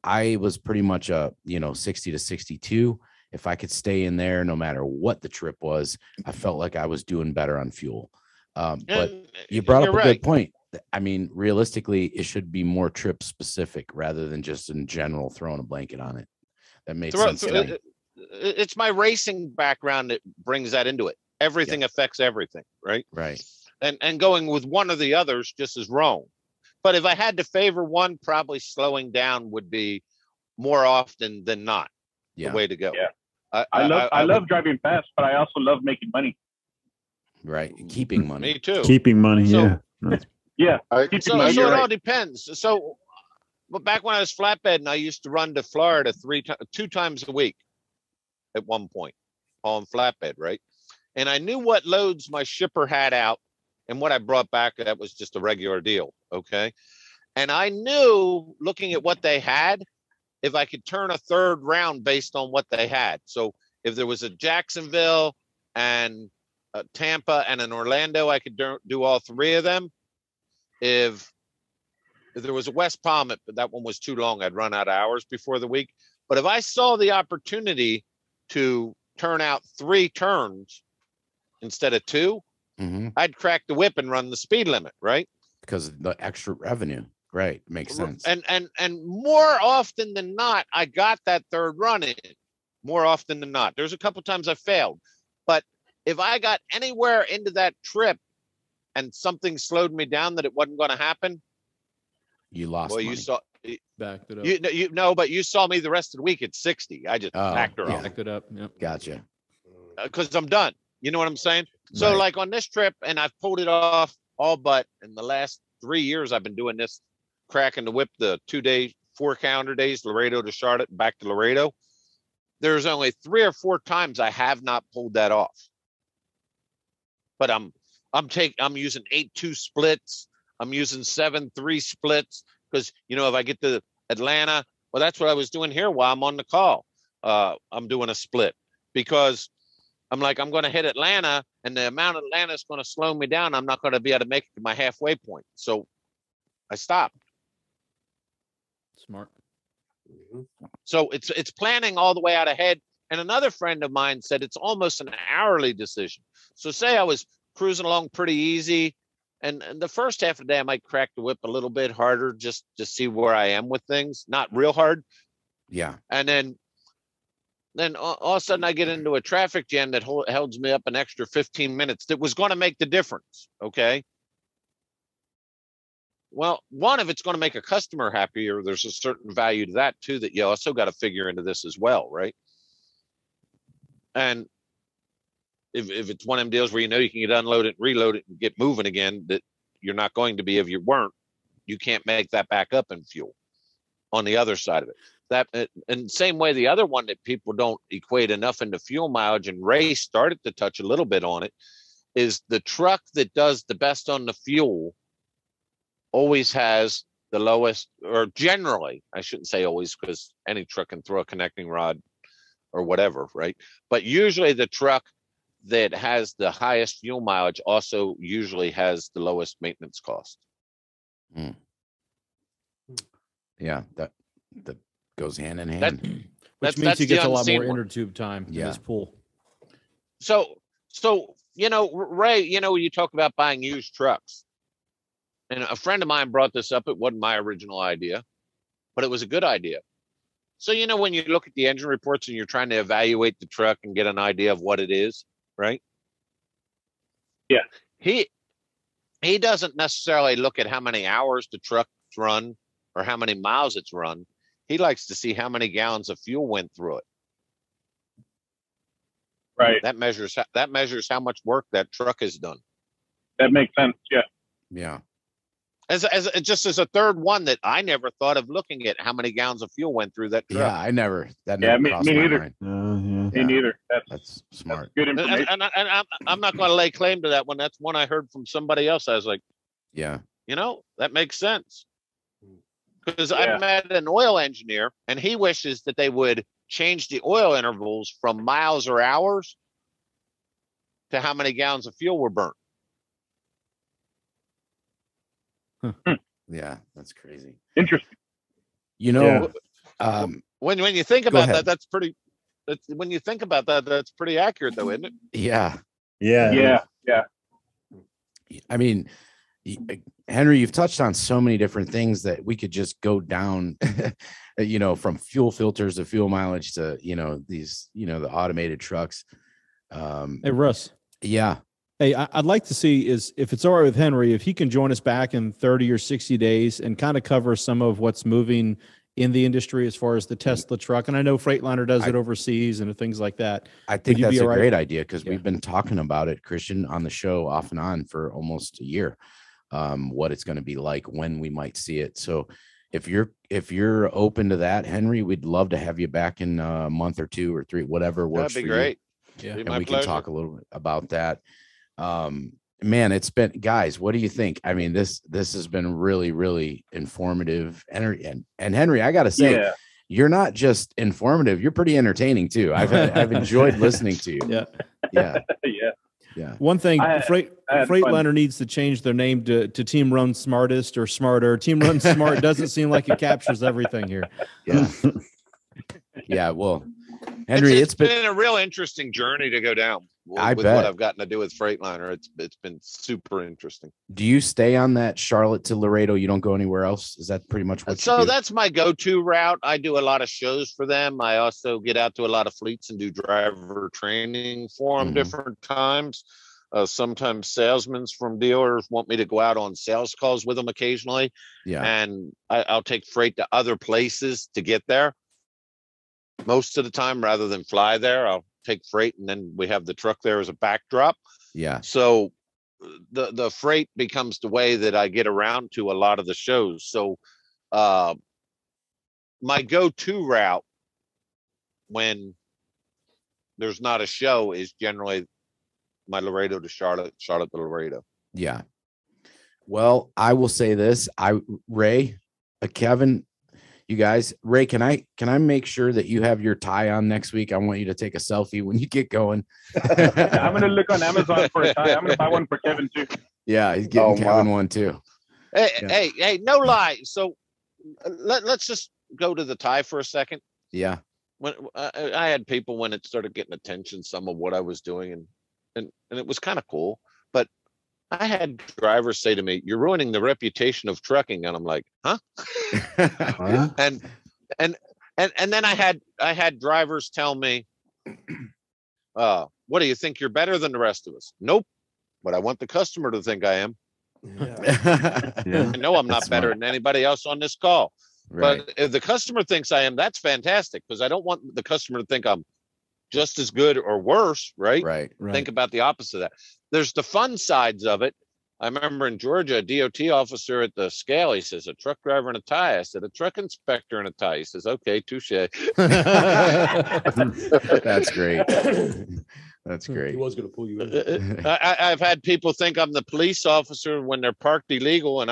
Speaker 2: I was pretty much 60 to 62. If I could stay in there, no matter what the trip was, I felt like I was doing better on fuel. But you brought up a good point. I mean, realistically, it should be more trip specific rather than just in general throwing a blanket on it. That makes sense to me.
Speaker 8: It's my racing background that brings that into it. Everything affects everything, right?
Speaker 2: Right.
Speaker 8: And going with one or the others just is wrong. But if I had to favor one, probably slowing down would be more often than not the way to go.
Speaker 10: Yeah. I love driving fast, but I also love making money.
Speaker 2: Right. Keeping money.
Speaker 8: Me too.
Speaker 4: Keeping money.
Speaker 8: So,
Speaker 10: yeah.
Speaker 8: So it all depends. So, but back when I was flatbed, I used to run to Florida 2 times a week at one point on flatbed, right? And I knew what loads my shipper had out and what I brought back. That was just a regular deal. Okay. And I knew, looking at what they had, if I could turn a third round based on what they had. So if there was a Jacksonville and a Tampa and an Orlando, I could do all 3 of them. If there was a West Palm, but that one was too long, I'd run out of hours before the week. But if I saw the opportunity to turn out 3 turns instead of 2, I'd crack the whip and run the speed limit, right?
Speaker 2: Because of the extra revenue. Right. Makes sense.
Speaker 8: And more often than not, I got that third run in. More often than not. There's a couple times I failed. But if I got anywhere into that trip and something slowed me down that it wasn't going to happen,
Speaker 2: you lost money.
Speaker 8: You saw
Speaker 9: backed it up.
Speaker 8: But you saw me the rest of the week at 60. I just backed her off.
Speaker 9: Backed it up. Yep.
Speaker 2: Gotcha.
Speaker 8: Because I'm done. You know what I'm saying? So like on this trip, and I've pulled it off all but in the last 3 years, I've been doing this, cracking the whip the 2-day, 4 calendar days, Laredo to Charlotte, back to Laredo. There's only 3 or 4 times I have not pulled that off. But I'm using 8-2 splits. I'm using 7-3 splits because, if I get to Atlanta, well, that's what I was doing here while I'm on the call. I'm doing a split because I'm going to hit Atlanta, and the amount of Atlanta is going to slow me down. I'm not going to be able to make it to my halfway point. So I stopped.
Speaker 9: Smart.
Speaker 8: So it's planning all the way out ahead. And another friend of mine said it's almost an hourly decision. So say I was cruising along pretty easy, and the first half of the day I might crack the whip a little bit harder just to see where I am with things, not real hard.
Speaker 2: Yeah.
Speaker 8: And then all of a sudden I get into a traffic jam that holds me up an extra 15 minutes that was going to make the difference. Okay. Well, one, if it's going to make a customer happier, there's a certain value to that too, that you also got to figure into this as well. Right. And if it's one of them deals where you can get unloaded, reload it, and get moving again, that you're not going to be if you weren't, you can't make that back up in fuel on the other side of it. That, and same way, the other one that people don't equate enough into fuel mileage, and Ray started to touch a little bit on it, is the truck that does the best on the fuel always has the lowest, or generally, I shouldn't say always, because any truck can throw a connecting rod or whatever, right? But usually the truck that has the highest fuel mileage also usually has the lowest maintenance cost.
Speaker 2: Yeah, that goes hand in hand.
Speaker 9: Which means he gets a lot more inner tube time in his pool.
Speaker 8: So Ray, you talk about buying used trucks. And a friend of mine brought this up. It wasn't my original idea, but it was a good idea. So, when you look at the engine reports and you're trying to evaluate the truck and get an idea of what it is, right?
Speaker 10: Yeah.
Speaker 8: He doesn't necessarily look at how many hours the truck's run or how many miles it's run. He likes to see how many gallons of fuel went through it.
Speaker 10: Right.
Speaker 8: That measures how much work that truck has done.
Speaker 10: That makes sense. Yeah.
Speaker 2: Yeah.
Speaker 8: As just as a third one that I never thought of looking at how many gallons of fuel went through that truck.
Speaker 2: Yeah, that never crossed my
Speaker 10: neither.
Speaker 2: mind.
Speaker 10: Me neither.
Speaker 2: That's smart.
Speaker 10: That's good information.
Speaker 8: And I'm not going to lay claim to that one. That's one I heard from somebody else. I was like,
Speaker 2: yeah,
Speaker 8: that makes sense. Because I met an oil engineer, and he wishes that they would change the oil intervals from miles or hours to how many gallons of fuel were burnt.
Speaker 2: Yeah, that's crazy.
Speaker 10: Interesting.
Speaker 8: When you think about that, that's pretty. When you think about that, that's pretty accurate, though, isn't it?
Speaker 2: Yeah. I mean, Henry, you've touched on so many different things that we could just go down, from fuel filters to fuel mileage to, these, the automated trucks.
Speaker 9: Hey, Russ.
Speaker 2: Yeah.
Speaker 9: Hey, I'd like to see if it's all right with Henry, if he can join us back in 30 or 60 days and kind of cover some of what's moving in the industry as far as the Tesla truck. And I know Freightliner does it overseas and things like that.
Speaker 2: I think that's a great idea because we've been talking about it, Christian, on the show off and on for almost a year, what it's going to be like when we might see it. So if you're open to that, Henry, we'd love to have you back in a month or 2 or 3, whatever works for you.
Speaker 8: That'd be great.
Speaker 9: Yeah.
Speaker 2: And we can talk a little bit about that. Man, it's been, guys, what do you think? I mean, this has been really, really informative. And Henry, I got to say, you're not just informative, you're pretty entertaining too. I've enjoyed listening to you. Yeah.
Speaker 9: One thing, Freightliner needs to change their name to Team Run Smartest or Smarter. Team Run Smart doesn't seem like it captures everything here.
Speaker 2: Yeah. Yeah. Well, Henry,
Speaker 8: it's been a real interesting journey to go down.
Speaker 2: I
Speaker 8: bet what I've gotten to do with Freightliner. It's been super interesting.
Speaker 2: Do you stay on that Charlotte to Laredo? You don't go anywhere else? Is that pretty much what you do?
Speaker 8: That's my go-to route. I do a lot of shows for them. I also get out to a lot of fleets and do driver training for them different times. Sometimes salesmen from dealers want me to go out on sales calls with them occasionally.
Speaker 2: Yeah.
Speaker 8: And I'll take freight to other places to get there. Most of the time, rather than fly there, I'll take freight and then we have the truck there as a backdrop.
Speaker 2: Yeah.
Speaker 8: So the freight becomes the way that I get around to a lot of the shows. So my go-to route when there's not a show is generally my Laredo to Charlotte, Charlotte to Laredo.
Speaker 2: Yeah. Well, I will say this. Ray, Kevin, you guys, Ray, can I make sure that you have your tie on next week? I want you to take a selfie when you get going.
Speaker 10: I'm going to look on Amazon for a tie. I'm going to buy one for Kevin too.
Speaker 2: Yeah, he's getting Kevin one too.
Speaker 8: Hey, no lie. So let's just go to the tie for a second.
Speaker 2: Yeah.
Speaker 8: When I had people when it started getting attention, some of what I was doing, and it was kind of cool. But I had drivers say to me, "You're ruining the reputation of trucking," and I'm like, "Huh?" and then I had drivers tell me, "What do you think? You're better than the rest of us?" Nope, but I want the customer to think I am. I know I'm not better than anybody else on this call. Right. But if the customer thinks I am, that's fantastic because I don't want the customer to think I'm just as good or worse, right?
Speaker 2: Right.
Speaker 8: Think about the opposite of that. There's the fun sides of it. I remember in Georgia, a DOT officer at the scale, he says, "A truck driver in a tie." I said, "A truck inspector in a tie." He says, "Okay, touche."
Speaker 2: That's great. That's great.
Speaker 12: He was going to pull you in.
Speaker 8: I've had people think I'm the police officer when they're parked illegal, and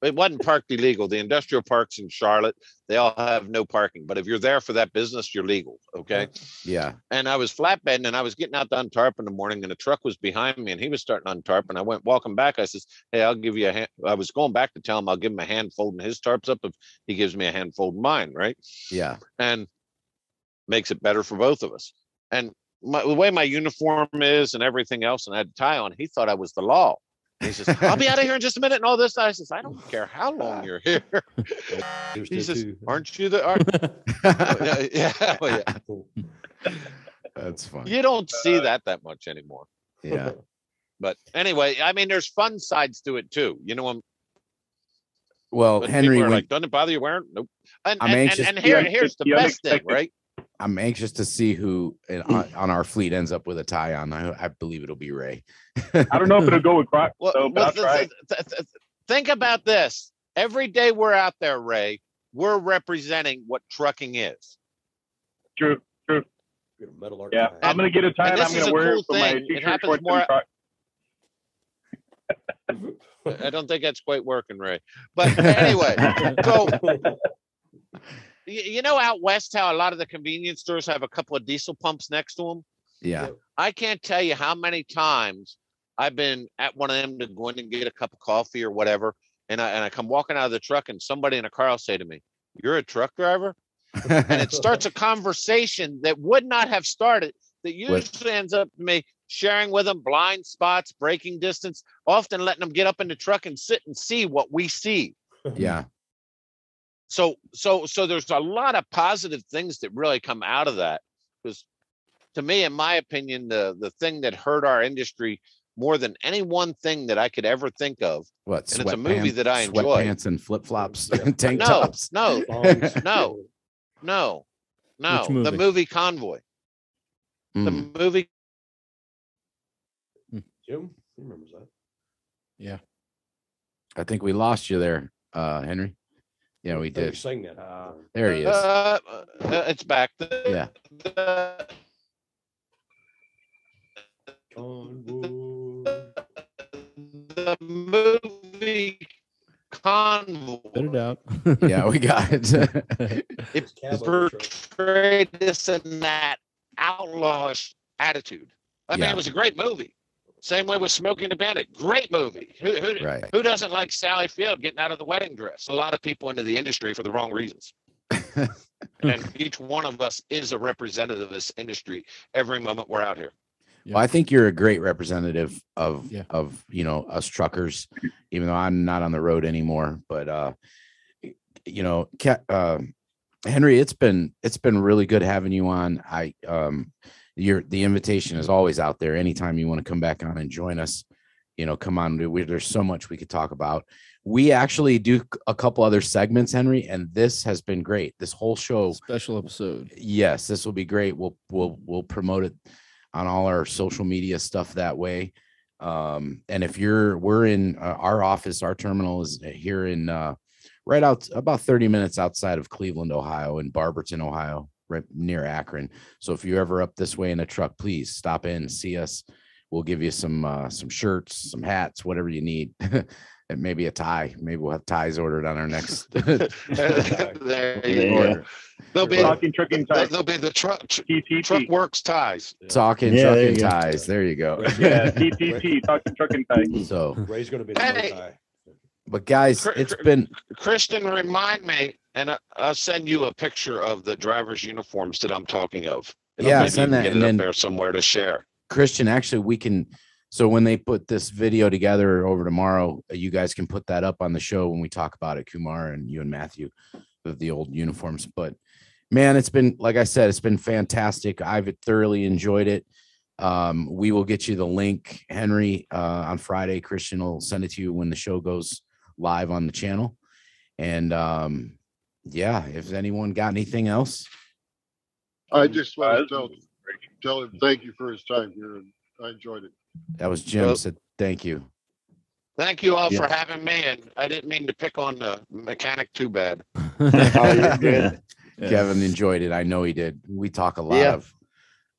Speaker 8: it wasn't parked illegal. The industrial parks in Charlotte, they all have no parking. But if you're there for that business, you're legal. Okay.
Speaker 2: Yeah.
Speaker 8: And I was flatbedding and I was getting out to untarp in the morning and the truck was behind me and he was starting to untarp. And I went walking back. I says, "Hey, I'll give you a hand." I was going back to tell him I'll give him a hand folding his tarps up if he gives me a hand folding mine. Right.
Speaker 2: Yeah.
Speaker 8: And makes it better for both of us. And the way my uniform is and everything else, and I had a tie on, he thought I was the law. He says, "I'll be out of here in just a minute," and all this. I says, "I don't care how long you're here." He says, "Aren't you the?" Yeah.
Speaker 2: That's fun.
Speaker 8: You don't see that much anymore.
Speaker 2: Yeah.
Speaker 8: But anyway, I mean, there's fun sides to it too. You know,
Speaker 2: well, Henry,
Speaker 8: like, "Doesn't it bother you wearing?" Nope. And
Speaker 2: I'm anxious.
Speaker 8: And here's the best thing, right?
Speaker 2: I'm anxious to see who on our fleet ends up with a tie on. I believe it'll be Ray.
Speaker 10: I don't know if it'll go with Crocs, but I'll try.
Speaker 8: think about this. Every day we're out there, Ray, we're representing what trucking is.
Speaker 10: True. Yeah, I'm gonna get a tie and I'm gonna wear it for my t-shirt, shorts, and truck.
Speaker 8: I don't think that's quite working, Ray. But anyway, so you know out west how a lot of the convenience stores have a couple of diesel pumps next to them?
Speaker 2: Yeah.
Speaker 8: I can't tell you how many times I've been at one of them to go in and get a cup of coffee or whatever, and I come walking out of the truck and somebody in a car will say to me, "You're a truck driver?" And it starts a conversation that would not have started, that usually ends up me sharing with them blind spots, braking distance, often letting them get up in the truck and sit and see what we see.
Speaker 2: Yeah.
Speaker 8: So there's a lot of positive things that really come out of that. Because to me, in my opinion, the thing that hurt our industry more than any one thing that I could ever think of.
Speaker 2: What?
Speaker 8: And it's a movie that I enjoy.
Speaker 2: Sweatpants and flip flops and tank tops.
Speaker 8: No. The movie Convoy. The movie.
Speaker 12: Jim remembers that.
Speaker 9: Yeah.
Speaker 2: I think we lost you there, Henry. Yeah, we did.
Speaker 12: Sang that.
Speaker 2: There he is.
Speaker 8: It's back.
Speaker 2: Yeah.
Speaker 8: The movie Convoy.
Speaker 9: Put it out.
Speaker 2: Yeah, we got it.
Speaker 8: It portrayed this in that outlawish attitude. I mean, it was a great movie. Same way with Smokey and the Bandit. Great movie. Who doesn't like Sally Field getting out of the wedding dress? A lot of people into the industry for the wrong reasons. And each one of us is a representative of this industry every moment we're out here.
Speaker 2: Well, I think you're a great representative of us truckers, even though I'm not on the road anymore. But Henry, it's been really good having you on. The invitation is always out there. Anytime you want to come back on and join us, come on. There's so much we could talk about. We actually do a couple other segments, Henry, and this has been great. This whole show,
Speaker 9: special episode.
Speaker 2: Yes, this will be great. We'll promote it on all our social media stuff that way. And if we're in our office, our terminal is here in right out about 30 minutes outside of Cleveland, Ohio, in Barberton, Ohio, right near Akron. So if you're ever up this way in a truck, please stop in, see us. We'll give you some shirts, some hats, whatever you need. And maybe a tie. Maybe we'll have ties ordered on our next.
Speaker 8: There you go. They'll be
Speaker 10: Talkin Truckin ties.
Speaker 8: They'll be the truck works ties.
Speaker 2: Talkin Truckin ties. There you go.
Speaker 10: Yeah, TTT, Talkin Truckin ties.
Speaker 2: So
Speaker 12: Ray's going to be the tie.
Speaker 2: But guys, it's been
Speaker 8: Christian. Remind me, and I'll send you a picture of the driver's uniforms that I'm talking of.
Speaker 2: Send that,
Speaker 8: get
Speaker 2: and
Speaker 8: it
Speaker 2: then
Speaker 8: up there somewhere to share.
Speaker 2: Christian, actually, we can. So when they put this video together over tomorrow, you guys can put that up on the show when we talk about it, Kumar and you and Matthew, of the old uniforms. But man, it's been, like I said, it's been fantastic. I've thoroughly enjoyed it. We will get you the link, Henry, on Friday. Christian will send it to you when the show goes live on the channel. And if anyone got anything else,
Speaker 6: I just want to tell him thank you for his time here, and I enjoyed it.
Speaker 2: That was Jim. Said thank you.
Speaker 8: Thank you all for having me, and I didn't mean to pick on the mechanic too bad.
Speaker 2: You're good. Kevin enjoyed it. I know he did. We talk a lot of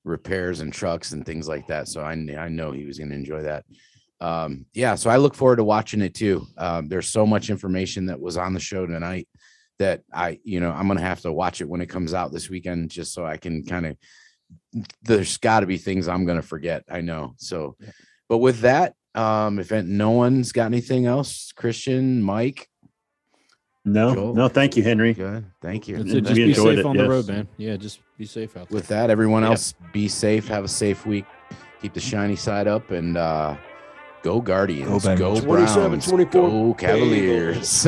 Speaker 2: repairs and trucks and things like that, so I know he was going to enjoy that. So I look forward to watching it too. There's so much information that was on the show tonight that I'm going to have to watch it when it comes out this weekend, just so I can kind of. There's got to be things I'm going to forget. I know. So, but with that, if no one's got anything else, Christian, Mike.
Speaker 4: No, thank you, Henry.
Speaker 2: Good. Thank you.
Speaker 9: Just be safe on the road, man. Yeah, just be safe out there.
Speaker 2: With that, everyone else, be safe. Have a safe week. Keep the shiny side up, and go Guardians. Go Browns.
Speaker 12: 27-24.
Speaker 2: Go Cavaliers.